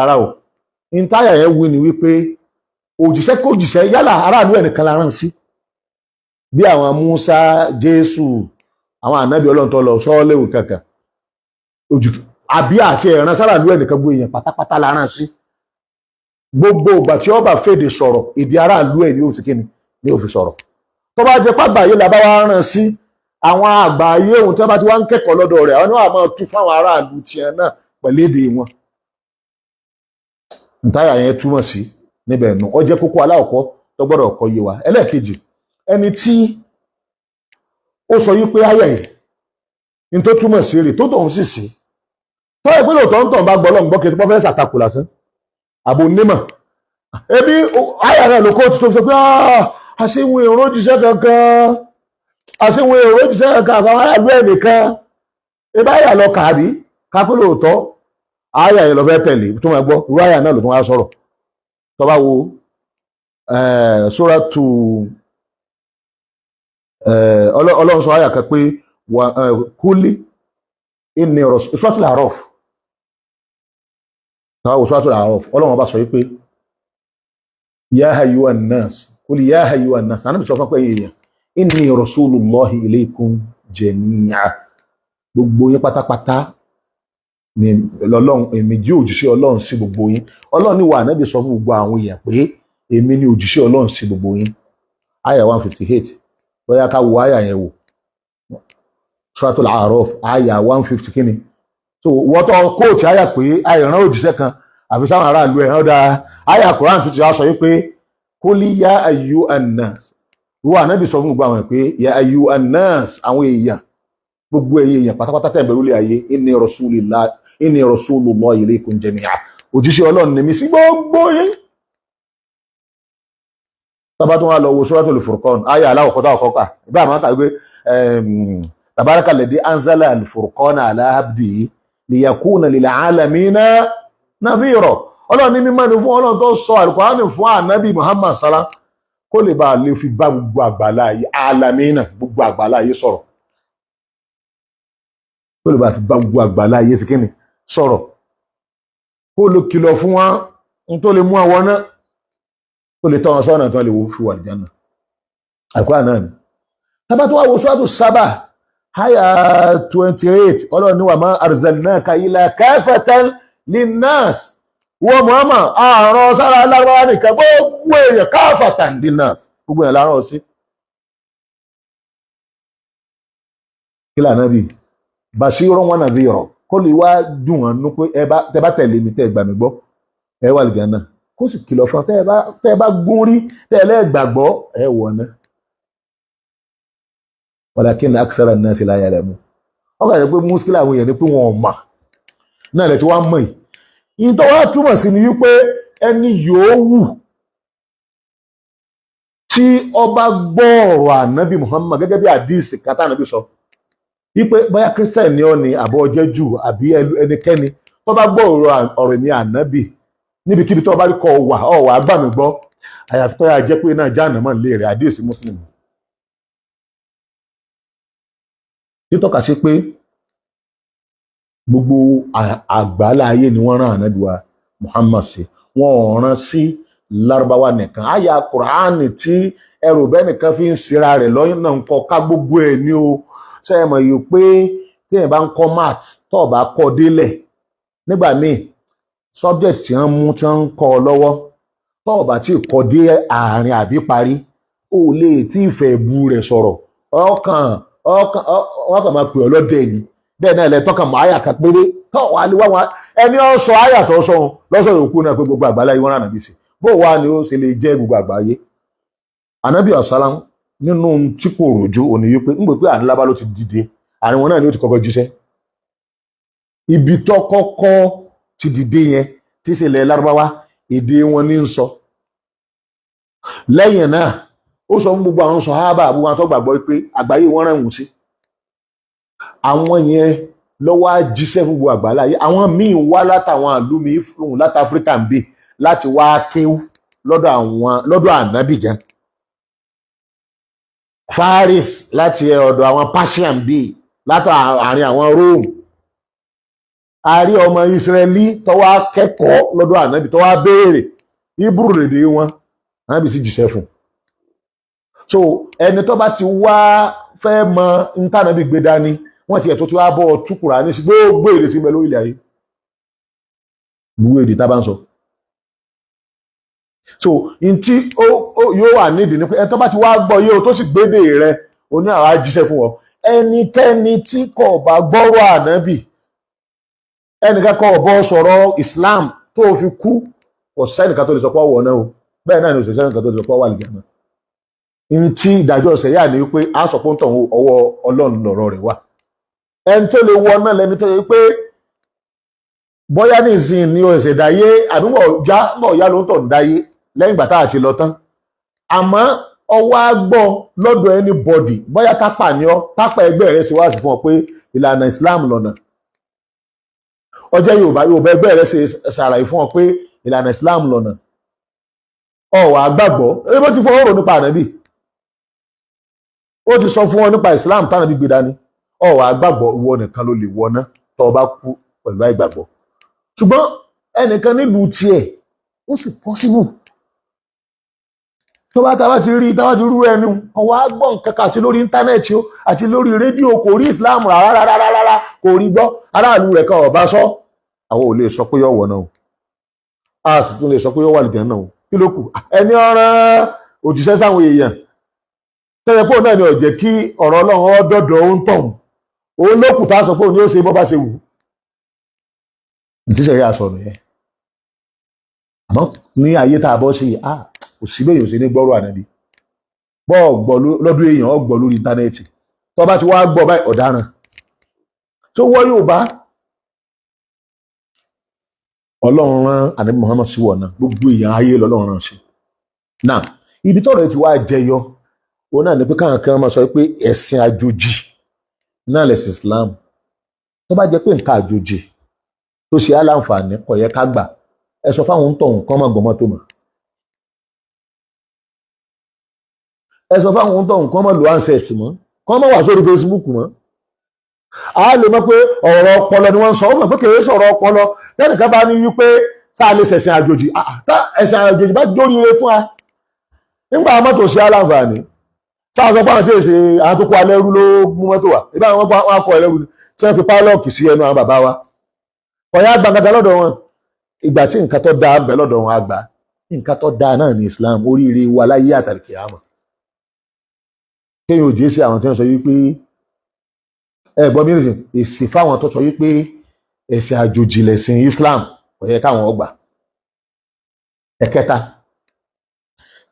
Speaker 5: Ara o, ìntàyà yẹn wí ni wípé òjíṣẹ́ kó jíṣẹ́ yálà aráàlú ẹ̀ nìkan la rán sí, bí àwọn Musa, Jésù, àwọn ànábì Ọlọ́run tó lọ sọ́ọ́lẹ́wò kankan, àbí àti ẹ̀ràn sáràlú ẹ̀ nìkan gbogbo èèyàn pátápátá la rán sí. Gbogbo ìgbà tí ó bá fèdè sọ̀rọ̀ èdè aráàlú ẹ̀ ni ó sì kíni ni ó fi sọ̀rọ̀. Tó bá jẹ́ pàgbáyé la bá wá rán sí, àwọn àgbáyé ohun tí wọ́n bá ti wá ń kẹ́kọ̀ọ́ lọ́dọ̀ rẹ̀ àwọn náà máa tú fáwọn aráàlú tiẹ̀ náà pẹ̀lú èdè wọn. Ìtàyà yẹn túmọ̀ sí níbẹ̀ nù, ó jẹ́ kókó aláwọ̀kọ́ tó gbọ́dọ̀ kọ́ yé wa. Ẹlẹ́ẹ̀kejì, ẹni tí ó sọ yí pé àyà yìí ní tó túmọ̀ sí rè tó tọ̀hún sì sí, tó yẹ pé lóòótọ́ ń tọ̀ bá gbọ́ lọ́n gbọ́ kí ẹ ti pọ́ fẹ́ ṣàtakò lásán àbò onímọ̀, ebi àyà rẹ̀ ló kó ti tó fi sọ pé àṣewọ̀n èrò jíṣẹ́ kankan, àṣewọ̀n èrò jíṣẹ́ kankan àbáwọn aráàlú ẹ̀ nìkan, ebí àyà lọ kàbí kápẹ́ lóòótọ́ àyà yẹn lọ fẹ́ tẹ̀lé tó máa gbọ́ irú àyà náà ló tún wá sọ̀rọ̀. Tó bá wo Suratu Ọlọ́run sọ àyà kan pé kúlí ìní ọ̀rọ̀ Suratul A'raf táwọn Suratul A'raf Ọlọ́run bá sọ pé ya ayyuhan nas kúlí ya ayyuhan nas àná sọ fún pé èèyàn inni rasulullahi ilaykum jami'a gbogbo yín pátápátá ni Ọlọ́run èmi jẹ́ òjíṣẹ́ Ọlọ́run sí gbogbo yín Ọlọ́run ní wà Ànábì sọ fún gbogbo àwọn èèyàn pé èmi ni òjíṣẹ́ Ọlọ́run sí gbogbo yín àyà 158 bóyá ká wo àyà yẹn wò Suratul A'raf àyà 150 kíni so wọ́n tó kóòtù àyà pé àìrán òjíṣẹ́ kan àfi sáwọn aráàlú ẹ̀ ọ̀dà àyà Quran tó ti sọ yìí pé kólí ya ayyuhan nas wọ́n Ànábì sọ fún gbogbo àwọn pé ya ayyuhan nas àwọn èèyàn gbogbo èèyàn pátápátá tẹ̀ bẹ̀rù lé ayé inni rasulullahi ilaykum jami'a òjíṣẹ́ Ọlọ́run ni mi sí gbogbo yín tábàtún wà lọ wo Suratul Furqan àyà aláwọ̀kọ́tà ọ̀kọ́kà ìgbà àmọ́ kà wípé tabaraka alladhi anzala al-furqana ala abdihi liyakuna lil alamina nadhira Ọlọ́run ní mímọ́ ni fún Ọlọ́run tó sọ Al-Qur'ani fún ànábì Muhammad sallá kó lè bá lè fi bá gbogbo àgbàláyé alamina gbogbo àgbàláyé sọ̀rọ̀ kó lè bá fi bá gbogbo àgbàláyé sí kíni sọ̀rọ̀ kó lè kìlọ̀ fún wọn n tó lè mú àwọn náà kó lè tọ́ wọn sọ́nà tó lè fi wà Al-Jannah Al-Qur'an náà ni tábà tó wá wo Suratu Saba àyà 28 Ọlọ́run ní wa ma arsalnaka illa kafatan linnas wọ́n Muhammad àrùn sára aláwọ̀ nìkan gbogbo èèyàn kafatan linnas gbogbo èèyàn lárọ̀ sí kí lànà bí bashiran wa nadhira kó lè wá dùn wọn nú pé tẹ bá tẹ̀lé mi tẹ́ gbà mí gbọ́ ẹ wà Al-Jannah kó sì kìlọ̀ fún tẹ́ bá gún rí tẹ́lẹ̀ gbàgbọ́ ẹ wọ̀ náà walakin aksara an-nasi la ya'lamun ọkà yẹ pé muskila àwọn èèyàn ni pé wọn ò mà náà lẹ tí wọ́n mọ̀ yìí tó wá túmọ̀ sí ni wípé ẹni yòówù tí ọba gbọ́ ọ̀rọ̀ ànábì Muhammad gẹ́gẹ́ bí àdìsí kátà ànábì sọ wípé bóyá Christian ni ọ́ ni àbọ̀ ọjẹ́ jù àbí ẹnikẹ́ni tó bá gbọ́ ọ̀rọ̀ ní ànábì níbikíbi tó bá rí kọ wà gbàmí gbọ́ àyàfi tó yà jẹ́ pé náà jáàna mọ́ lè rẹ̀ àdìsí Muslim títọ́ka sí pé gbogbo àgbálá ayé ni wọ́n rán ànábì wa Muhammad sí wọ́n rán sí Lárúbáwá nìkan àyà Kùránì tí ẹrù bẹ́ẹ̀ nìkan fi ń sira rẹ̀ lọ́yìn náà ń kọ́ ká gbogbo ẹ̀ ní o sẹ́yìn mọ̀ yìí pé téèyàn bá ń kọ́ math tó bá kọ́ délẹ̀ nígbà míì subject tí wọ́n mú tí wọ́n ń kọ́ ọ lọ́wọ́ tó bá tí kọ́ dé àárín àbí parí ó lè tí ìfẹ́ bu rẹ̀ sọ̀rọ̀ wọ́n kàn máa pè ọ́ lọ́dẹ yìí bẹ́ẹ̀ náà lẹ tọ́ka mọ́ àyà kan péré tó wà ní wá wọn ẹni ó sọ àyà tó sọ lọ́sọ̀ yòókù náà pé gbogbo àgbáláyé wọn rán ànábì sí bó wà ní ó ṣe lè jẹ́ gbogbo àgbáyé ànábì ọ̀sálàm nínú tí kò ròjó òní wípé ń gbé pé ànílábá ló ti dìde àárín wọn náà ni ó ti kọ́kọ́ jíṣẹ́ ibi tó kọ́kọ́ ti dìde yẹn tí ṣe ilẹ̀ Lárúbáwá èdè wọn ní ń sọ lẹ́yìn náà ó sọ fún gbogbo àwọn sàhábà àbúrò àwọn tó gbàgbọ́ pé àgbáyé wọn rán ìwùn sí àwọn yẹn lọ́wọ́ á jíṣẹ́ fún gbogbo àgbáláyé àwọn míì wá látàwọn àlùmí fún láti Áfíríkà ń bè láti wá kéwú lọ́dọ̀ ànábì gan Faris láti ọ̀dọ̀ àwọn Persian bè látọ̀ àárín àwọn Rome àárí ọmọ Israẹli tó wá kẹ́kọ̀ọ́ lọ́dọ̀ ànábì tó wá béèrè Hebrew lèdè wọn ànábì sì jíṣẹ́ fún so ẹni tó bá ti wá fẹ́ mọ ntànàbì gbé dání wọ́n ti ẹ̀ tó ti wá bọ́ túkùrà ní sí gbogbo èdè tí ń bẹ lórí ilẹ̀ ayé gbogbo èdè tá bá ń sọ so in tí yóò wà nídìí ni pé ẹni tó bá ti wá gbọ́ yé o tó sì gbédè rẹ o ní àwọn ajíṣẹ́ fún ọ ẹnikẹ́ni tí kò bá gbọ́rọ̀ ànábì ẹnìkan kò bọ́ sọ̀rọ̀ Islam tó fi kú kò sẹ́nìkan tó lè sọ pé ọwọ́ náà o bẹ́ẹ̀ náà ni òṣèṣẹ́ nìkan tó lè sọ pé ọwọ́ àlìjánnà n tí ìdájọ́ ṣẹ̀yà ni wípé a sọ pé ń tàn ọwọ́ Ọlọ́run lọ̀rọ̀ rẹ̀ wá ẹni tó lè wọ náà lẹ́ni tó yẹ pé bóyá ní ìsìn ni o ẹ̀sẹ̀ dáyé àbí náà yá ló ń tọ̀ ń dáyé lẹ́yìn ìgbà tá a ti lọ tán àmọ́ ọwọ́ á gbọ́ lọ́dọ̀ anybody bóyá tápà ni ọ́ tápà ẹgbẹ́ rẹ̀ ṣe wá sí fún ọ pé ìlànà Islam lọ́nà ọjọ́ Yorùbá ẹgbẹ́ rẹ̀ ṣe ṣàlàyé fún ọ pé ìlànà Islam lọ́nà ọ̀wà gbàgbọ́ ebi ti fọwọ́ rò nípa ànábì ó ti sọ fún wọn nípa Islam tánà bí gbé dání ó wá gbàgbọ́ ìwọ nìkan ló lè wọná tó o bá kú pẹ̀lú àìgbàgbọ́ ṣùgbọ́n ẹnìkan nílùú tiẹ̀ ó sì pọ́sibù tó bá tábà ti rú ẹnu ọwọ́ agbọ́n kankan àti lórí íńtánẹ́ẹ̀tì ó àti lórí rédíò kò rí Islam rárá kò rí gbọ́ aráàlú rẹ̀ kan ọ̀bá sọ àwọn ò lè sọ pé yọ̀ wọ̀ náà a sì tún lè sọ pé yọ̀ wà lìjẹ́ náà kí ló kù ẹni ọ̀ràn òjíṣẹ́ sáwọn èèyàn tẹ́lẹ̀ pé òun náà ni ó jẹ́ kí ọ̀rọ̀ Ọlọ́run ọ̀dọ́dọ̀ ó ń tọ̀hún òun ló kù tá a sọ pé òun ni ó ṣe bọ́ bá ṣe wù ìtísẹ̀ yà sọ̀rọ̀ yẹn àmọ́ ní ayé tá a bọ́ sí kò sí bẹ́ẹ̀ yóò ṣe ní gbọ́rọ̀ ànábì bọ́ ọ̀gbọ́ lọ́dún èèyàn ọ̀gbọ́ lórí íńtánẹ́ẹ̀tì tó bá ti wá gbọ́ báyìí ọ̀daràn tó wọ́ Yorùbá Ọlọ́run rán ànábì Muhammad sí wọ̀nà gbogbo èèyàn ayé lọ́lọ́run rán sí náà ibi tọ́rọ̀ ẹ ti wá jẹyọ òun náà ní pé káwọn kan máa sọ pé ẹ̀sìn àjòjì náà lẹ̀sìn Islam tó bá jẹ́ pé nǹkan àjòjì tó ṣe aláǹfààní kò yẹ ká gbà ẹ sọ fáwọn tọ̀hún kán má gbọmọ tó mọ̀ ẹ sọ fáwọn tọ̀hún kán má lo handset mọ́ kán má wà sórí Facebook mọ́ a lè mọ̀ pé ọ̀rọ̀ ọpọlọ ni wọ́n ń sọ ó mọ̀ pé kèrè sọ̀rọ̀ ọpọlọ tẹ́nìkan bá ní wípé tá a lè ṣẹ̀sìn àjòjì tá ẹ̀sìn àjòjì bá jóríire fún wa nígbà mọ́tò ṣe aláǹfààní sáà sọ pé àwọn tí èsì àwọn tó kó alẹ́rú ló mú mọ́tò wá ìbá wọn kọ ẹlẹ́rú tí wọ́n fi pálọ̀kì sí ẹnu àwọn bàbá wa ọ̀yá gbàgàdà lọ́dọ̀ wọn ìgbà tí nǹkan tó dáa bẹ̀ lọ́dọ̀ wọn àgbà nǹkan tó dáa náà ní Islam oríire wa láyé àtàlùkì àmọ́ kéèyàn òjì sí àwọn tí wọ́n sọ wípé ẹ̀gbọ́n mi rìn èsì fáwọn tó sọ wípé ẹ̀sìn àjòjì lẹ̀sìn Islam kò yẹ káwọn ọgbà ẹ̀kẹta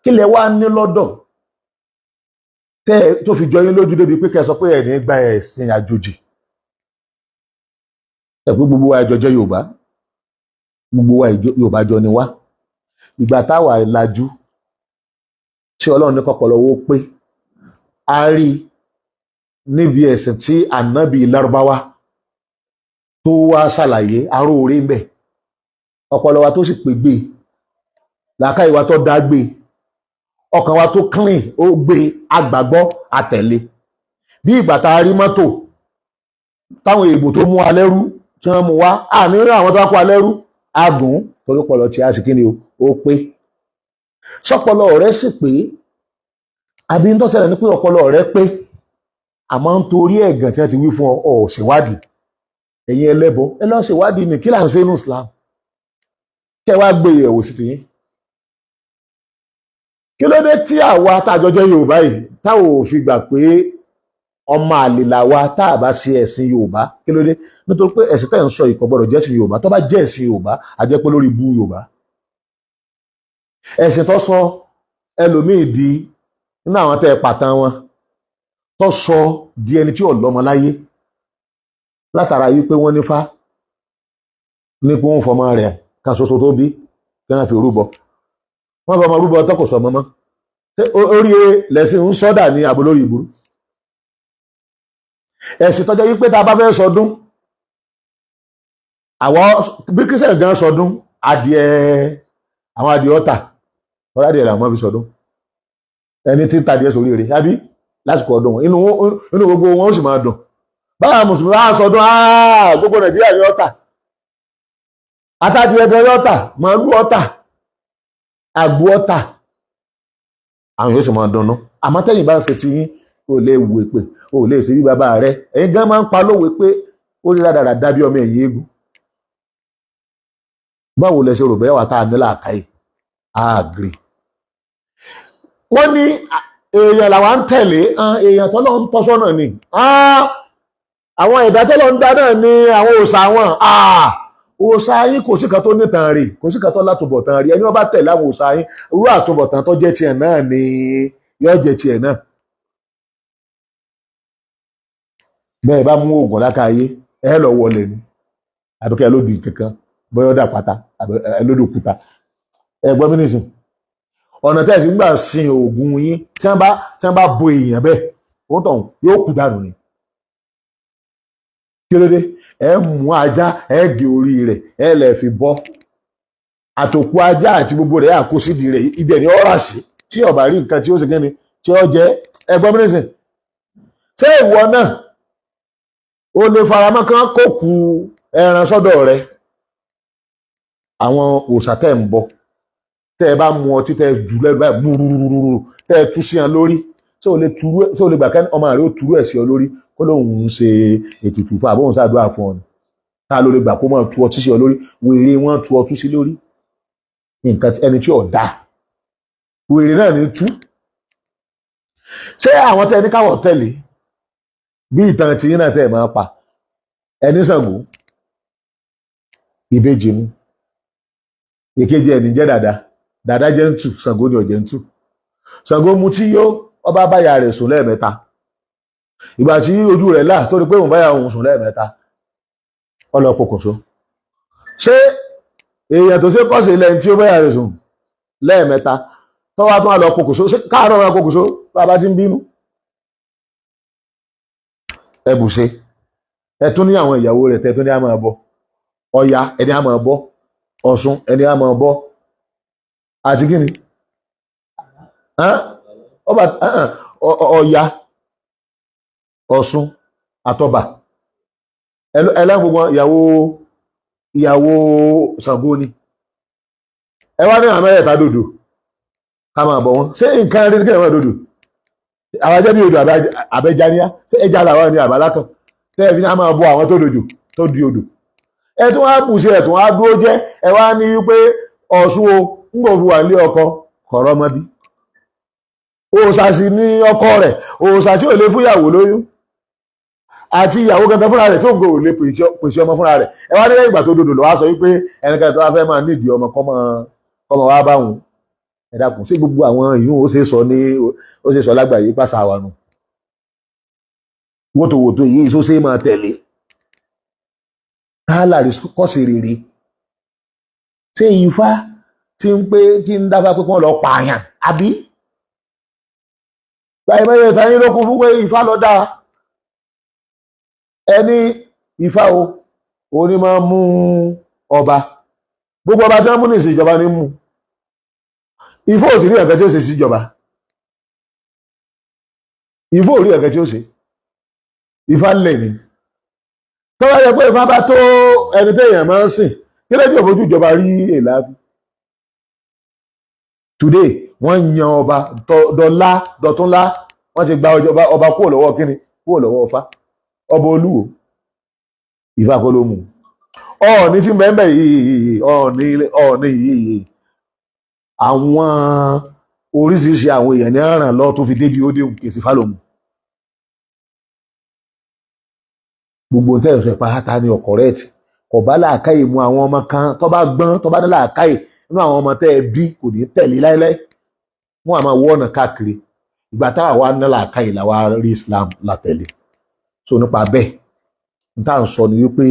Speaker 5: kí lẹ wá ní lọ́dọ̀ tẹ́ tó fi jọ yín lójú débi pé kẹ́ sọ pé ẹ̀ ní gba ẹ̀sìn àjòjì ẹ̀ pé gbogbo wa ẹjọ́ jẹ́ Yorùbá gbogbo wa Yorùbá jọ ni wá ìgbà táwa ìlàjú tí Ọlọ́run ní kọ́pọ̀lọ́wọ́ pé a rí níbi ẹ̀sìn tí ànábì Lárúbáwá tó wá ṣàlàyé aró orí ń bẹ̀ ọpọlọ wa tó sì pé gbé làákàyè wa tó dá gbé ọkàn wa tó clean ó gbé agbàgbọ́ àtẹ̀lé bí ìgbà tá a rí mọ́tò táwọn èèbò tó mú alẹ́rú tí wọ́n mú wá àní àwọn tó wá kó alẹ́rú agùn torí ọpọlọ tí a sì kíni ó pé sọpọlọ rẹ sì pé àbí ń tọ́sẹ̀rẹ̀ ní pé ọpọlọ rẹ pé àmọ́ ń torí ẹ̀gàn tí wọ́n ti wí fún ọ ṣèwádìí ẹ̀yin ẹlẹ́bọ ẹ lọ́ọ́ ṣèwádìí ní kí là ń ṣe nínú Islam kẹ́ wá gbé ìyẹ̀wò sí ti yín kí ló dé tí àwa tájọjọ Yorùbá yìí táwọn ò fi gbà pé ọmọ àlè làwa tá a bá ṣe ẹ̀sìn Yorùbá kí ló dé nítorí pé ẹ̀sìn tẹ̀ ń sọ ìkọ̀ gbọ́dọ̀ jẹ́ ẹ̀sìn Yorùbá tó bá jẹ́ ẹ̀sìn Yorùbá a jẹ́ pé lórí ibú Yorùbá ẹ̀sìn tó sọ ẹlòmíì di nínú àwọn tẹ́ ẹ pàtàn wọn tó sọ di ẹni tí ò lọ́mọ láyé látara yìí pé wọ́n nífá ní pé wọ́n fọmọ rẹ̀ kan ṣoṣo tó bí kí wọ́n fi rúbọ wọ́n fọmọ rúbọ tó kò sọ mọ́mọ́ orí lẹ́sìn ń sọ́dà ní àbò lórí ìbúrú ẹ̀sìn tọ́jọ́ wípé tá a bá fẹ́ sọdún àwọn bí kírísítẹ̀nì gan sọdún àwọn adìẹ ọ̀tà ọ̀rọ̀ adìẹ làwọn fi sọdún ẹni tí ń tàdíẹ sórí rẹ̀ àbí lásìkò ọdún wọn inú gbogbo wọn ó sì máa dùn báwa mùsùlùmí á sọdún gbogbo Nàìjíríà ní ọ̀tà àtàdìẹ ẹgbẹ́ ọ̀tà màálù ọ̀tà àgbò ọ̀tà àwọn yóò sì máa dunnú àmọ́ tẹ́yìn bá ń ṣe ti yín o lè wù pé o lè ṣe bí bàbá rẹ ẹ̀yin gan máa ń pa lówe pé ó rí rádàrà dábí ọmọ ẹ̀yìn eégún báwo lẹ ṣe rò bẹ́ẹ̀ wà tá a ní làákàyè àgìrì wọ́n ní èèyàn làwa ń tẹ̀lé èèyàn tọ́lọ́ ń tọ́ sọ́nà ni àwọn ẹ̀dá tọ́lọ́ ń dá náà ní àwọn òòṣà wọn òòṣà yín kò sí kan tó nítan rè kò sí kan tó látòbọ̀tán rí ẹni wọ́n bá tẹ̀lé àwọn òòṣà yín irú àtòbọ̀tán tó jẹ́ tiẹ̀ náà ni yóò jẹ́ tiẹ̀ náà bẹ́ẹ̀ bá mú oògùn lákàáyé ẹ lọ wọlé ni àbíkẹ́ ló di kankan bọ́yọ́ dà pátá lódò òkúta ẹ gbọ́ mí nìsín ọ̀nà tẹ́sí gbà sin oògùn yín tí wọ́n bá bo èèyàn bẹ́ẹ̀ ó tàn yóò kú dànù ni kí ló dé ẹ mú ajá ẹ gé orí rẹ̀ ẹ lè fi bọ́ àtòkù ajá àti gbogbo rẹ̀ àkóṣídìí rẹ̀ ibẹ̀ ni ó rà sí tí ó bá rí nǹkan tí ó ṣe kẹ́ni tí ó jẹ́ ẹ gbọ́ mí nìsín ṣé ìwọ náà o lè faramọ́ kán kó ku ẹran sọ́dọ̀ rẹ àwọn òòṣà tẹ́ ń bọ tẹ́ ẹ bá mu ọtí tẹ́ ẹ jù lẹ́nu báyìí gbúrúrúrú tẹ́ ẹ tú sí ẹ lórí ṣé o lè gbà kẹ́ ọmọ rẹ ó turú ẹ̀ sí ọ lórí kó lóun ń ṣe ètùtù fún àbóhùn ṣàdúrà fún ọ ni ta ló lè gbà kó máa tu ọtí sí ọ lórí wèrè wọn tu ọtí sí lórí nǹkan ẹni tí ò dáa wèrè náà ní tú ṣé àwọn tẹ́ ní káwọ̀ tẹ̀lé bí ìtàn tìyín náà tẹ́ ẹ̀ máa pa ẹni Ṣàngó ìbejì ni ìkejì ẹni jẹ́ dàdá jẹ́ ń tù Ṣàngó ni ọ̀jẹ̀ ń tù Ṣàngó mu tí yó ọba báyà rẹ̀ sùn lẹ́ẹ̀mẹ́ta ìgbà tí ojú rẹ̀ là tó rí pé òun báyà òun sùn lẹ́ẹ̀mẹ́ta ọlọ́pọ̀kọ̀ṣó ṣé èèyàn tó ṣe kọ́sì lẹ́yìn tí ó báyà rẹ̀ sùn lẹ́ẹ̀mẹ́ta tọ́wọ́ tó wà lọ pokùnso káàárọ̀ wọn pokùnso bàbá ti ń bínú ẹbùṣe ẹ tún ní àwọn ìyàwó rẹ̀ tẹ́ tún ní àmọ́ bọ Ọya ẹni àmọ́ bọ Ọ̀ṣun ẹni àmọ́ bọ àti kíni Ọya Ọ̀ṣun àtọba ẹlẹ́n gbogbo ìyàwó Ṣàngó ni ẹ wá ní àwọn mẹ́rẹ̀ẹ̀ta dòdò ká máa bọ̀ wọ́n ṣé nǹkan rí ní kẹ́hìn dòdò àwọn ajẹ́ bí odò àbẹ́jáníá ṣé ẹja làwọn ní àbálákan tẹ́ẹ̀ fi ní a máa bọ àwọn tó dòdò tó di odò ẹ tún wá bù sí ẹ tún wá dúró jẹ́ ẹ wá ní wípé Ọ̀ṣun o ń gbò fi wà ní ọkọ kọ̀rọ̀ mọ́ bí òòṣà sì ní ọkọ rẹ̀ òòṣà tí ò lè fún ìyàwó lóyún àti ìyàwó kankan fúnra rẹ̀ tó ń gbòòrò lè pèsè ọmọ fúnra rẹ̀ ẹ wá ní lẹ́yìn ìgbà tó dòdò lọ́wọ́ sọ wípé ẹnikẹ́ni tó wá fẹ́ máa nídìí ọmọ kọ́mọ wá báwọn ẹ dákun sí gbogbo àwọn ìyún ó ṣe sọ lágbàáyé pàṣà wa nù wótòwótò yìí tó ṣe máa tẹ̀lé káàlàrí kọ́sì rere ṣé Ifá ti ń pé kí ń dábàá pé kí wọ́n lọ pààyàn àbí báyìí mẹ́rin ìta yín ló kún fún pé Ifá lọ dáa ẹni Ifá o òní máa mú ọba gbogbo ọba tí wọ́n mú ní ìṣèjọba ní mú Ifá ò sì rí ẹ̀kẹ́ tí ó ṣe síjọba Ifá ò rí ẹ̀kẹ́ tí ó ṣe Ifá ń lẹ̀ ní tó bá yẹ pé Ifá bá tó ẹni téèyàn máa ń sìn kí lẹ́jọ́ fojú ìjọba rí èlàbí today wọ́n yan ọba dọ́lá dọ̀túnlá wọ́n ti gba ọba kúrò lọ́wọ́ kíni kúrò lọ́wọ́ Ifá ọba Olúwo Ifá kọ́ ló mú Ọọ̀ni tí bẹ́ẹ̀ yìí Ọọ̀ni yìí àwọn oríṣiríṣi àwọn èèyàn ní àràn lọ tó fi débi ó dé kèsì fálòmù gbogbo tẹ́ ẹ̀sọ́ ìpáhátá ní ọkọ̀ rẹ̀ tí kò bá làákàyè mú àwọn ọmọ kan tó bá gbọ́n tó bá ní làákàyè nínú àwọn ọmọ tẹ́ ẹ bí kò ní tẹ̀lé láíláí wọn àmọ́ wọ́ ọ̀nà káàkiri ìgbà táwa wá ní làákàyè làwa rí Islam látẹ̀lé so nípa bẹ́ẹ̀ n tá à ń sọ ni wípé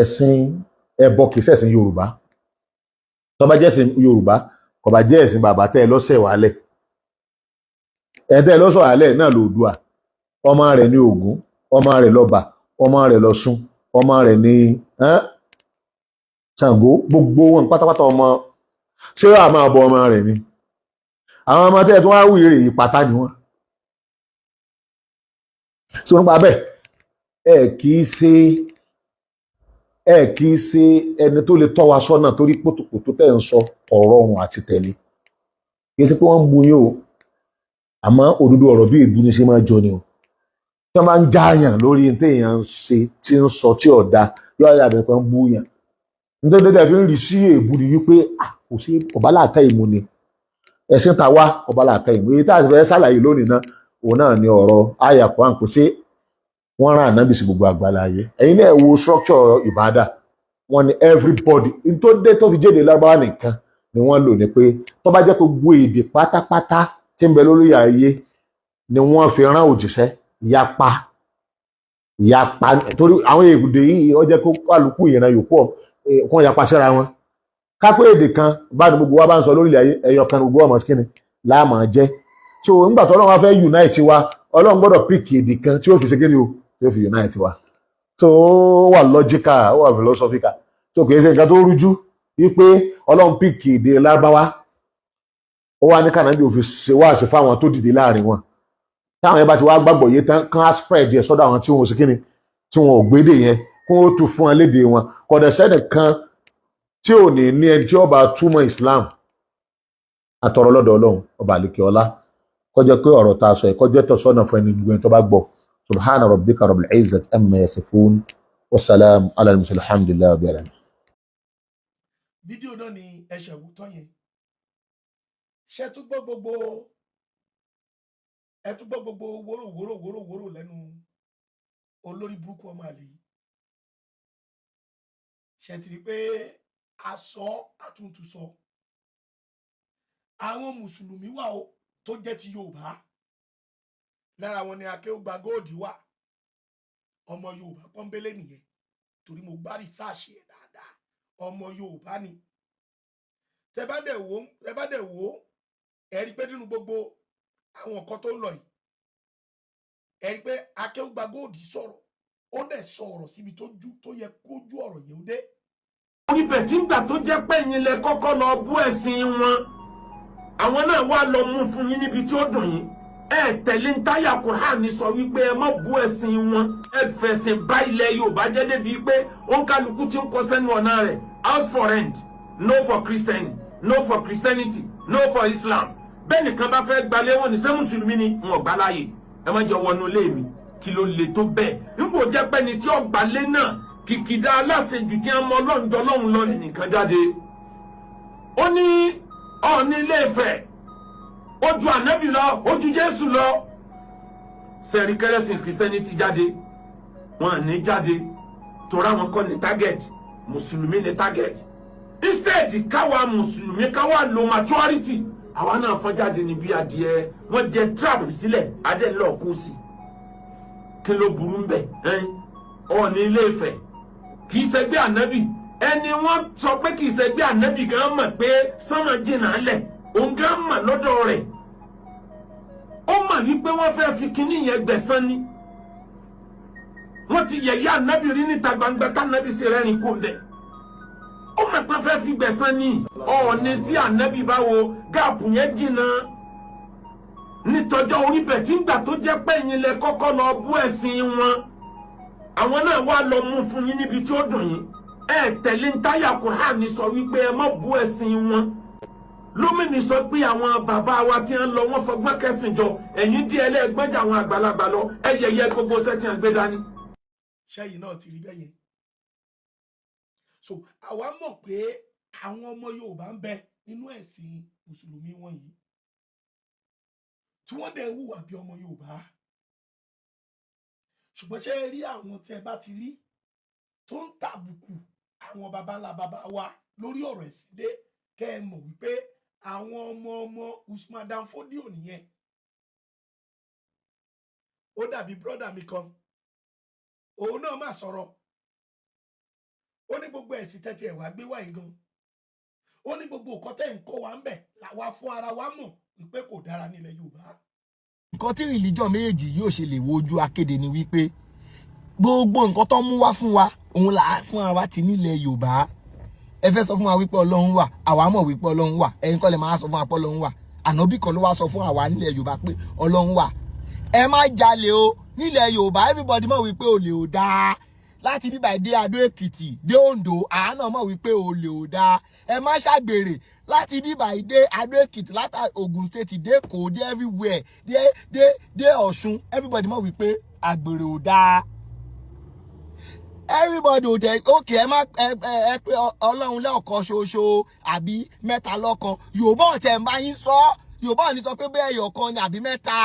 Speaker 5: ẹ̀sìn ẹbọ kìí ṣẹ̀sìn Yorùbá tó bá jẹ́sìn Yorùbá kò bá jẹ́ ẹ̀sìn bàbá tẹ́ ẹ lọ́sẹ̀ wálẹ̀ ẹ̀tẹ́ ẹ lọ́sẹ̀ wálẹ̀ náà l'Oòduà ọmọ rẹ̀ ní Ògún ọmọ rẹ̀ lọ́ba ọmọ rẹ̀ lọ́ṣun ọmọ rẹ̀ ní Ṣàngó gbogbo wọn pátápátá ọmọ ṣé wàá máa bọ ọmọ rẹ̀ ni àwọn ọmọ tẹ́ ẹ tó wá wí èrè ìpátá ni wọ́n so nípa bẹ́ẹ̀ ẹ kì í ṣe ẹni tó lè tọ́ wa sọ́nà torí pòtòpòtò tẹ́ ń sọ ọ̀rọ̀ ọ̀run àti tẹ̀lé kì í ṣe pé wọ́n ń bu yín o àmọ́ òdodo ọ̀rọ̀ bí ègbú ni ṣe máa jọ ni o tí wọ́n bá ń jáàyàn lórí téèyàn ń ṣe tí ń sọ tí ọ̀dà yóò rí àbẹ̀rẹ̀ kan bú yàn nítorí dédé fi ń rí sí ègbú ni wípé kò sí ọba làákà ìmú ni ẹ̀sìn ta wá ọba làákà ìmú èyí tá a fẹ́ ṣàlàyé lónìí náà òun náà ni ọ̀rọ̀ àyà Kùránì kò sí wọ́n rán ànábì sí gbogbo àgbáláyé ẹ̀yin náà wo structure ìbádà wọ́n ní everybody tó dé tó fi jéde Lárúbáwá nìkan ni wọ́n lò ní pé tó bá jẹ́ pé gbogbo èdè pátápátá tí ń bẹ lórí ayé ni wọ́n fi rán òjíṣẹ́ ìyapa torí àwọn èdè yìí ó jẹ́ kó kálukú ìran yòókù wọ́n yapa síra wọn kápẹ́ èdè kan bá ní gbogbo wa bá ń sọ lórí ayé ẹyọ kan gbogbo ọmọ kíni láàmà jẹ́ so nígbà tó Ọlọ́run wá fẹ́ unite wa Ọlọ́run gbọ́dọ̀ píkì èdè kan tí ó fi ṣe kíni o tí ó fi unite wa so ó wà logical ó wà philosophical so kì í ṣe nǹkan tó rújú wípé Ọlọ́run píkì èdè Lárúbáwá ó wá ní kànáńdì òfin ṣe wá ṣe fáwọn tó dìde láàrin wọn táwọn yẹn bá ti wá gbàgbọ́ yé tán kán á spread yẹ sọ́dọ̀ àwọn tí wọn ò sí kíni tí wọn ò gbédè yẹn kó o tún fún ẹ léde wọn kọ̀dẹ̀ sẹ́nìkan tí ò ní ẹni tí ó bá túmọ̀ Islam àtọ̀rọ̀ lọ́dọ̀ Ọlọ́run ọba àlekè ọlá kọjá pé ọ̀rọ̀ tá a sọ ẹ̀kọ́ jẹ́ tọ̀sọ́nà fún ẹni gbogbo ẹni tó bá gbọ́ subhana rabbika rabbil izzati amma yasifun wa salam ala al-mursalin alhamdulillahi rabbil alamin.
Speaker 1: fídíò náà ni ẹ̀ṣẹ̀ wò tán yẹn ṣe tún gbọ́ gbogbo wóró lẹ́nu olórí burúkú ọmọ àlè yìí ṣe ti rí pé asọ àtúntúsọ àwọn mùsùlùmí wà ó tó jẹ́ ti Yorùbá lára wọn ni Akéwùgbà Góòdì wà ọmọ Yorùbá pọ́nbélé nìyẹn torí mo gbá rìsáàṣì ẹ̀ dáadáa ọmọ Yorùbá ni tẹ bá dẹ̀ wò ẹ rí pé nínú gbogbo àwọn nǹkan tó ń lọ yìí ẹ rí pé Akéwùgbà Góòdì sọ̀rọ̀ ó dẹ̀ sọ̀rọ̀ síbi tó yẹ kójú ọ̀rọ̀ yẹn ó dé.
Speaker 6: ibẹ̀ tí ń gbà tó jẹ́ pé ẹ̀yin lẹ kọ́kọ́ lọ bú ẹ̀sìn wọn àwọn náà wá lọ mú fún yín níbi tí ó dùn yín ẹ tẹ̀lé ń táyà Kùránì sọ wípé ẹ má bú ẹ̀sìn wọn ẹ fẹ̀sìn bá ilẹ̀ Yorùbá jẹ́ débi pé òǹkàlùkù ti ń kọ sẹ́nu ọ̀nà rẹ̀ house for rent no for Christianity no for Islam bẹ́ẹ̀ nìkan bá fẹ́ gbalẹ̀ wọn ní ṣé mùsùlùmí ni wọn ò gbà láàyè ẹ má jẹ́ wọnú ilé mi kí ló le tó bẹ́ẹ̀ nígbò jẹ́ pé ni tí ó gbalẹ̀ náà kìkìdá aláṣejù tí a mọ ọlọ́njọ́ ọlọ́run lọ nìkan jáde ó ní Ọọ̀ni Ilé Ifẹ̀ ó ju ànábì lọ ó ju Jésù lọ sẹ́ẹ̀rí kẹ́rẹ́sìn Christianity jáde wọn ní jáde torí àwọn kọ́ ní target mùsùlùmí ní target instead káwa mùsùlùmí káwa lo maturity àwa náà fọ́n jáde níbi adìẹ wọ́n jẹ trap sílẹ̀ adé ńlọ kú sí kí ló burú ń bẹ̀ Ọọ̀ni Ilé Ifẹ̀ kì í ṣẹgbẹ́ ànábì ẹni wọ́n sọ pé kì í ṣẹgbẹ́ ànábì gan mọ̀ pé sánmà jìnnà lẹ̀ òun gan mọ̀ lọ́dọ̀ rẹ̀ ó mọ̀ wípé wọ́n fẹ́ fi kinní yẹn gbẹ̀san ni wọ́n ti yẹ̀yẹ́ ànábì rí níta gbangba kánábì sì rẹ́rìn kó lẹ̀ ó mọ̀ pé fẹ́ fi gbẹ̀san ni Ọọ̀ni sí ànábì báwo gáàpù yẹn jìnnà nítọjọ́ orí bẹ̀ tí ń gbà tó jẹ́ pé ẹ̀yin lẹ kọ́kọ́ lọ bú ẹ̀sìn wọn àwọn náà wá lọ mú fún yín níbi tí ó dùn yín ẹ tẹ̀lé ń táyà Kùránì sọ wípé ẹ má bú ẹ̀sìn wọn lómìnì sọ pé àwọn bàbá wa tí ń lọ wọ́n fọgbọ́n kẹsìn jọ ẹ̀yin díẹ̀ lẹ́ẹ̀gbẹ́jà àwọn àgbàlagbà lọ ẹ yẹ̀yẹ́ gbogbo sẹ́tì àgbẹ̀ dání.
Speaker 1: ṣẹ́yìn náà ti rí bẹ́ẹ̀ yẹn so àwa mọ̀ pé àwọn ọmọ Yorùbá ń bẹ nínú ẹ̀sìn mùsùlùmí wọn yìí tí wọ́n dẹ̀ hùwà bí ọmọ Yorùbá ṣùgbọ́n ṣe rí àwọn tí ẹ bá ti rí tó ń tàbùkù àwọn baba ńlá baba wa lórí ọ̀rọ̀ ẹ̀sìn dé kẹ́ ẹ mọ̀ wípé àwọn ọmọ Usman Dan Fodio nìyẹn ó dàbí brọ́dà mi kan òun náà máa sọ̀rọ̀ ó ní gbogbo ẹ̀sìn tẹ́tí ẹ̀ wá gbé wáyé gan ó ní gbogbo nǹkan tẹ́ ń kó wa ń bẹ̀ làwa fún ara wa mọ̀ wípé kò dára nílẹ̀ Yorùbá.
Speaker 7: nǹkan tí rìlíjọ́ méjèèjì yóò ṣe lè wo ojú akéde ni wípé gbogbo nǹkan tó mú wá fún wa òun là á fún wa ti nílẹ̀ Yorùbá ẹ fẹ́ sọ fún wa wípé Ọlọ́run wà àwa mọ̀ wípé Ọlọ́run wà ẹ̀yin kọ́ lè máa sọ fún wa pé Ọlọ́run wà ànábì kan ló wá sọ fún àwa nílẹ̀ Yorùbá pé Ọlọ́run wà ẹ má jalè o nílẹ̀ Yorùbá everybody mọ̀ wípé olè ò dáa láti bíbá dé Adó Èkìtì dé Oǹdó àánà mọ̀ wípé olè ò dáa ẹ má ṣàgbèrè láti bíbá dé Adó Èkìtì láti Ògùn State dé Èkó dé everywhere dé Ọ̀ṣun everybody mọ̀ wípé àgbèrè ò dáa everybody ò dẹ̀ okay ẹ pé Ọlọ́run lẹ́ọ̀kan ṣoṣo àbí mẹ́ta lọ́kan Yorùbá ọ̀tẹ̀ ń bá yín sọ Yorùbá ò ní sọ pé bẹ́ẹ̀ ẹyọ̀kan ni àbí mẹ́ta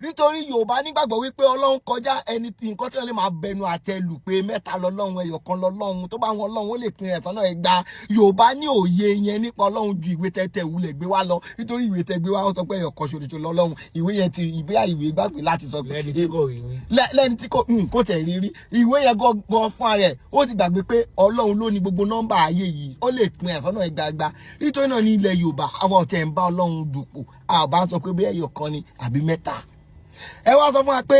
Speaker 7: nítorí Yorùbá nígbàgbọ́ wípé Ọlọ́run kọjá ẹni tí nǹkan tí wọ́n lè máa bẹnu àtẹ́lù pé mẹ́ta lọ́lọ́run ẹyọ̀kan lọ́lọ́run tó bá wọn Ọlọ́run ó lè pín rẹ̀ tán náà ẹgbà Yorùbá ní òye yẹn nípa Ọlọ́run ju ìwé tẹ́tẹ́ wulẹ̀ gbé wá lọ nítorí ìwé tẹ́ gbé wá ó sọ pé ẹyọ̀kan ṣoṣo lọ́lọ́run ìwé yẹn ti ìwé gbàgbé láti sọ pé lẹ́ni tí kò tẹ̀ rírí ìwé yẹn gan fún ara ẹ̀ ó ti gbàgbé pé Ọlọ́run ló ní gbogbo nọ́mbà ayé yìí ó lè pín ẹ̀ sọ́nà ẹgbàgbà nítorí náà ní ilẹ̀ Yorùbá àwọn ọ̀tẹ̀ ń bá Ọlọ́run dùpò àbá sọ pé bẹ́ẹ̀ ẹyọ̀kan ni àbí mẹ́ta ẹ wá sọ fún wa pé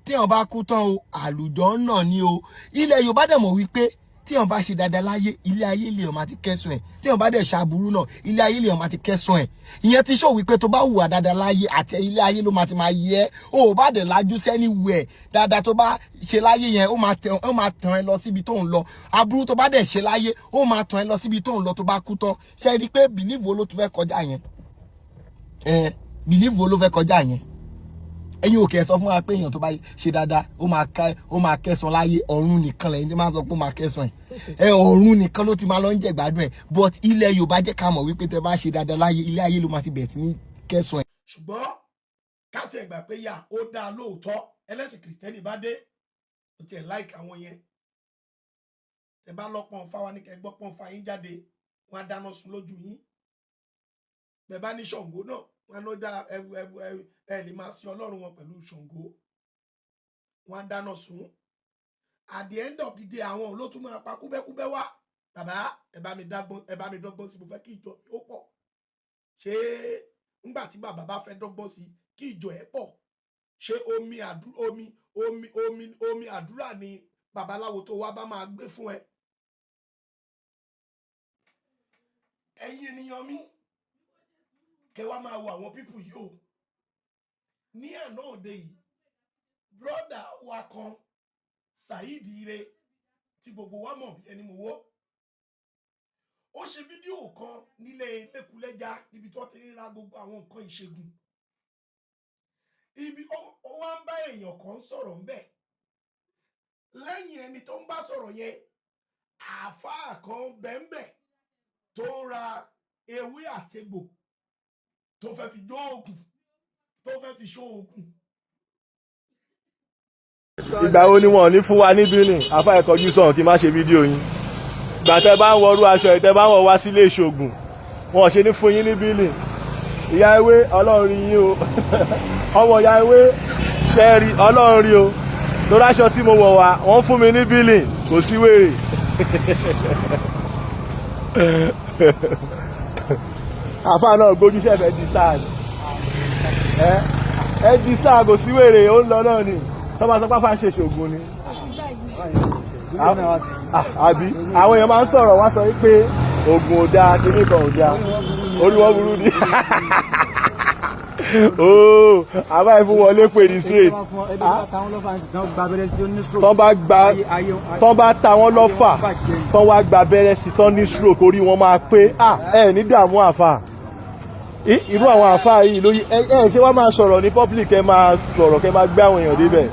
Speaker 7: tí wọ́n bá kú tán o àlùjọ náà ni o ilẹ̀ Yorùbá dẹ̀ mọ̀ wípé tí èèyàn bá ṣe dáadáa láyé ilé ayé lè ọmọ àti kẹsùn ẹ̀ tí èèyàn bá dẹ̀ ṣàbùrú náà ilé ayé lè ọmọ àti kẹsùn ẹ̀ ìyẹn ti ṣó wípé tó bá hùwà dáadáa láyé àti ilé ayé ló máa ti máa yẹ ó bá dẹ̀ lájú sẹ́ni wẹ̀ dáadáa tó bá ṣe láyé yẹn ó máa tàn ẹ́ lọ síbi tó ń lọ aburú tó bá dẹ̀ ṣe láyé ó máa tàn ẹ́ lọ síbi tó ń lọ tó bá kú tán ṣe rí i pé bìlíìfù ló tún fẹ́ kọjá yẹn bìlíìfù ló fẹ́ kọjá yẹn ẹ̀yin ò kẹ́ sọ fún wa pé èèyàn tó bá ṣe dáadáa ó máa kẹsàn láyé ọ̀run nìkan lẹ́yìn tí máa sọ pé ó máa kẹsàn ẹ̀ ọ̀run nìkan ló ti máa lọ ń jẹ gbádùn ẹ̀ but ilẹ̀ Yorùbá jẹ́ ká mọ̀ wípé tẹ́ bá ṣe dáadáa láyé ilé ayé ló máa ti bẹ̀rẹ̀ sí ní kẹsàn ẹ̀.
Speaker 1: ṣùgbọ́n káàtì ẹ̀gbà pé yà ó dáa lóòótọ́ ẹlẹ́sìn kìrìsìtẹ́nì bá dé ó tiẹ̀ láìka àwọn yẹn tẹ bá lọ́pọ̀n fáwa ní kẹ́ gbọ́pọ̀n fa yín jáde wọn á dáná sun lójú yín bẹ́ẹ̀ bá ní Ṣàngó náà wọn ló dá ẹ lè máa sin Ọlọ́run wọn pẹ̀lú Ṣàngó wọn á dáná sun at the end of the day àwọn olótú máa pa kúbẹ́kúbẹ́ wá bàbá ẹ bá mi dọ́gbọ́n sí mo fẹ́ kí ìjọ mi ó pọ̀ ṣé ńgbà tí bàbá bá fẹ́ dọ́gbọ́n sí kí ìjọ ẹ̀ pọ̀ ṣé omi àdúrà ni babaláwo tó wá bá máa gbé fún ẹ ẹ̀yin ènìyàn mi kẹ́ wá máa wo àwọn pípù yìí o ní àná òde yìí brọ́dà wa kan Saheed Ire tí gbogbo wa mọ̀ bí ẹni mo wọ́ ó ṣe fídíò kan nílé Lẹ́kùlẹ́jà níbi tó ti ń ra gbogbo àwọn nǹkan ìṣègùn ibi ó wá ń bá èèyàn kan sọ̀rọ̀ ńbẹ̀ lẹ́yìn ẹni tó ń bá sọ̀rọ̀ yẹn àáfàá kan bẹ́ẹ̀nbẹ́ tó ra ewé àtegbò tó fẹ́ fi jó oògùn tó fẹ́ fi ṣó oògùn.
Speaker 8: ìgbà wo ni wọn ò ní fún wa níbí ni àfa ẹ̀kọ́jú sọ̀rọ̀ kí n má ṣe fídíò yín ìgbà tẹ́ bá ń wọrú aṣọ ẹ̀ tẹ́ bá ń wọ wá sílé ìṣògùn wọn ò ṣe ní fún yín níbí ni ìyá ewé ọlọ́run rí yín o ọmọ ìyá ewé ṣẹ́ẹ̀rì ọlọ́run rí o torí aṣọ tí mo wọ̀ wá wọ́n fún mi ní bílì kò sí wèrè àfa náà gbójúṣẹ́ fẹ́ di star ẹ di star kò sí wèrè ó ń lọ náà ni tọ́ba sọ pápá ń ṣe ṣògùn ni àbí àwọn èèyàn máa ń sọ̀rọ̀ wá sọ pé oògùn ò dáa kíní kan ò dáa orí wọn burú ni ooo àbá ìfún wọlé pè ní straight tán bá ta wọ́n lọ́fà tán wá gba abẹ́rẹ́ sí tán ní stroke orí wọn máa pé ẹ ní dààmú àfà irú àwọn àfà yìí lórí ẹ ṣé wá máa sọ̀rọ̀ ní public ẹ máa sọ̀rọ̀ kẹ máa gbé àwọn èèyàn débẹ̀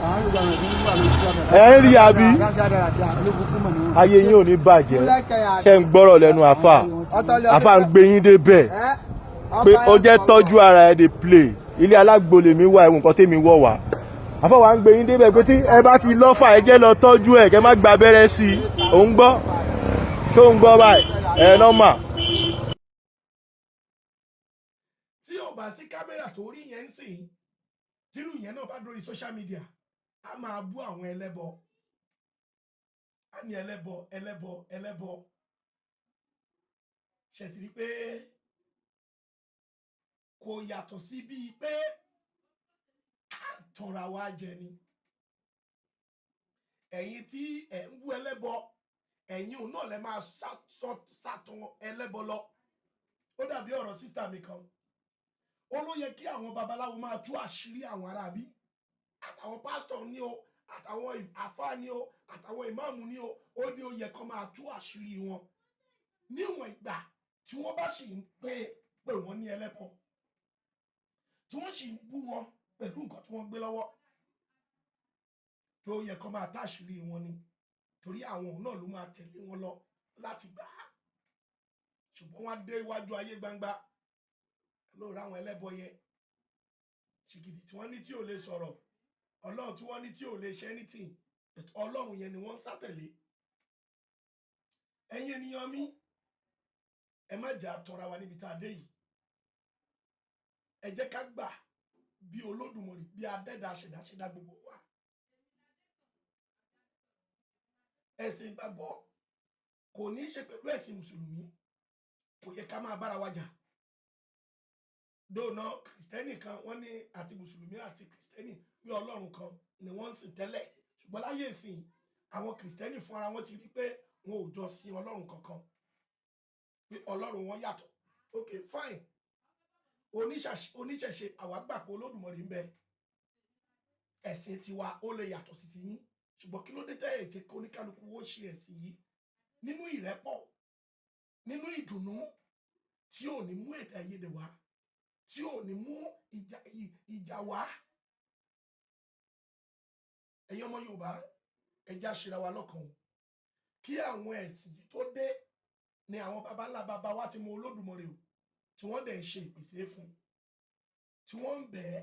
Speaker 8: ẹ ń rí àbí ayé yín ò ní bàjẹ́ kẹ́ ń gbọ́rọ̀ lẹ́nu àfà ń gbé yín débẹ̀ pé ó jẹ́ tọ́jú ara ẹ̀ dey play ilé alágbo lèmi wá ẹ̀wọ̀n nǹkan tèmi wọ̀ wá àfọwọ́ à ń gbé yín débẹ̀ pé tí ẹ bá ti lọ́fà ẹ jẹ́ lọ tọ́jú ẹ̀ kẹ́ má gba abẹ́rẹ́ sí i òun gbọ́ tó ń gbọ́ báyìí ẹ̀ nọ́mà.
Speaker 1: tí ò bá sí kámẹ́rà tó rí yẹn ń sìn tírú yẹn náà bá dórí social media a máa bú àwọn ẹlẹ́bọ a ní ẹlẹ́bọ ṣètìrí pé kò yàtọ̀ sí bíi pé àtọ̀ra wa jẹ ni ẹ̀yin tí ẹ̀ ń bú ẹlẹ́bọ ẹ̀yin òun náà lẹ máa sàtàn ẹlẹ́bọ lọ ó dàbí ọ̀rọ̀ sísítà mi kan ó ló yẹ kí àwọn babaláwo máa tú àṣírí àwọn aráabí àtàwọn pásítọ̀ ní o àtàwọn àfáà ní o àtàwọn ìmáàmù ní o ó ní ó yẹ kó máa tú àṣírí wọn níwọ̀n ìgbà tí wọ́n bá sì ń pè wọ́n ní ẹlẹ́bọ tí wọ́n sì ń bú wọn pẹ̀lú nǹkan tí wọ́n gbé lọ́wọ́ ló yẹ kó máa táṣìírí wọn ni torí àwọn òun náà ló máa tẹ̀lé wọn lọ láti gbà á ṣùgbọ́n wọ́n á dé iwájú ayé gbangba lóòrè àwọn ẹlẹ́bọ yẹn ṣìgìdì tí wọ́n ní tí ò lè sọ̀rọ̀ ọlọ́run tí wọ́n ní tí ò lè ṣe anything but ọlọ́run yẹn ni wọ́n ń sátẹ̀lé ẹ̀yin ènìyàn mi ẹ má jà tọra wa níbi tá a dé yìí ẹ jẹ́ ká gbà bí Olódùmarè bí adẹ́dà ṣẹ̀dá gbogbo wa ẹ̀sìn ìgbàgbọ́ kò ní í ṣe pẹ̀lú ẹ̀sìn mùsùlùmí kò yẹ ká máa bára wa jà dóònà kìrìsìtẹ́nì kan wọ́n ní àti mùsùlùmí àti kìrìsìtẹ́nì pé ọlọ́run kan ni wọ́n ń sìn tẹ́lẹ̀ ṣùgbọ́n láyé ìsìn àwọn kìrìsìtẹ́nì fún ara wọn ti rí pé wọn ò jọ sin ọlọ́run kankan pé ọlọ́run wọn yàtọ̀ ok fine oníṣẹ̀ṣe àwa gbà pé olódùmarè ń bẹ ẹ̀sìn tiwa ó lè yàtọ̀ sí tiyín ṣùgbọ́n kí ló dé tẹ́ èké kí oníkálukú ó ṣe ẹ̀sìn yìí nínú ìrẹ́pọ̀ nínú ìdùnnú tí ò ní mú èdè àìyedè wá tí ò ní mú ìjà wá ẹ̀yin ọmọ Yorùbá ẹjẹ́ àṣírà wa lọ́kàn o kí àwọn ẹ̀sìn yìí tó dé ni àwọn baba ńlá baba wa ti mọ Olódùmarè o tí wọ́n dẹ̀ ń ṣe ìpèsè fún tí wọ́n ń bẹ̀ ẹ́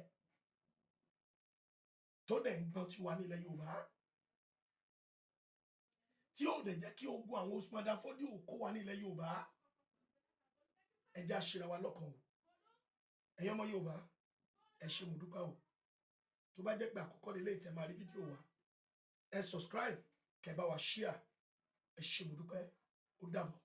Speaker 1: tó dẹ̀ ń gbọ́ tiwa nílẹ̀ Yorùbá tí ó dẹ̀ jẹ́ kí ogun àwọn Usman Dan Fodio kó wa nílẹ̀ Yorùbá ẹjẹ́ àṣírà wa lọ́kàn o ẹ̀yin ọmọ Yorùbá ẹ ṣé mo dúpẹ́ o tó bá jẹ́ pé àkọ́kọ́ lélẹ̀ ìtẹ̀ máa rí fídíò wa ẹ subscribe kẹ́ bá wa share ẹ ṣé mo dúpẹ́ ó dàbọ̀.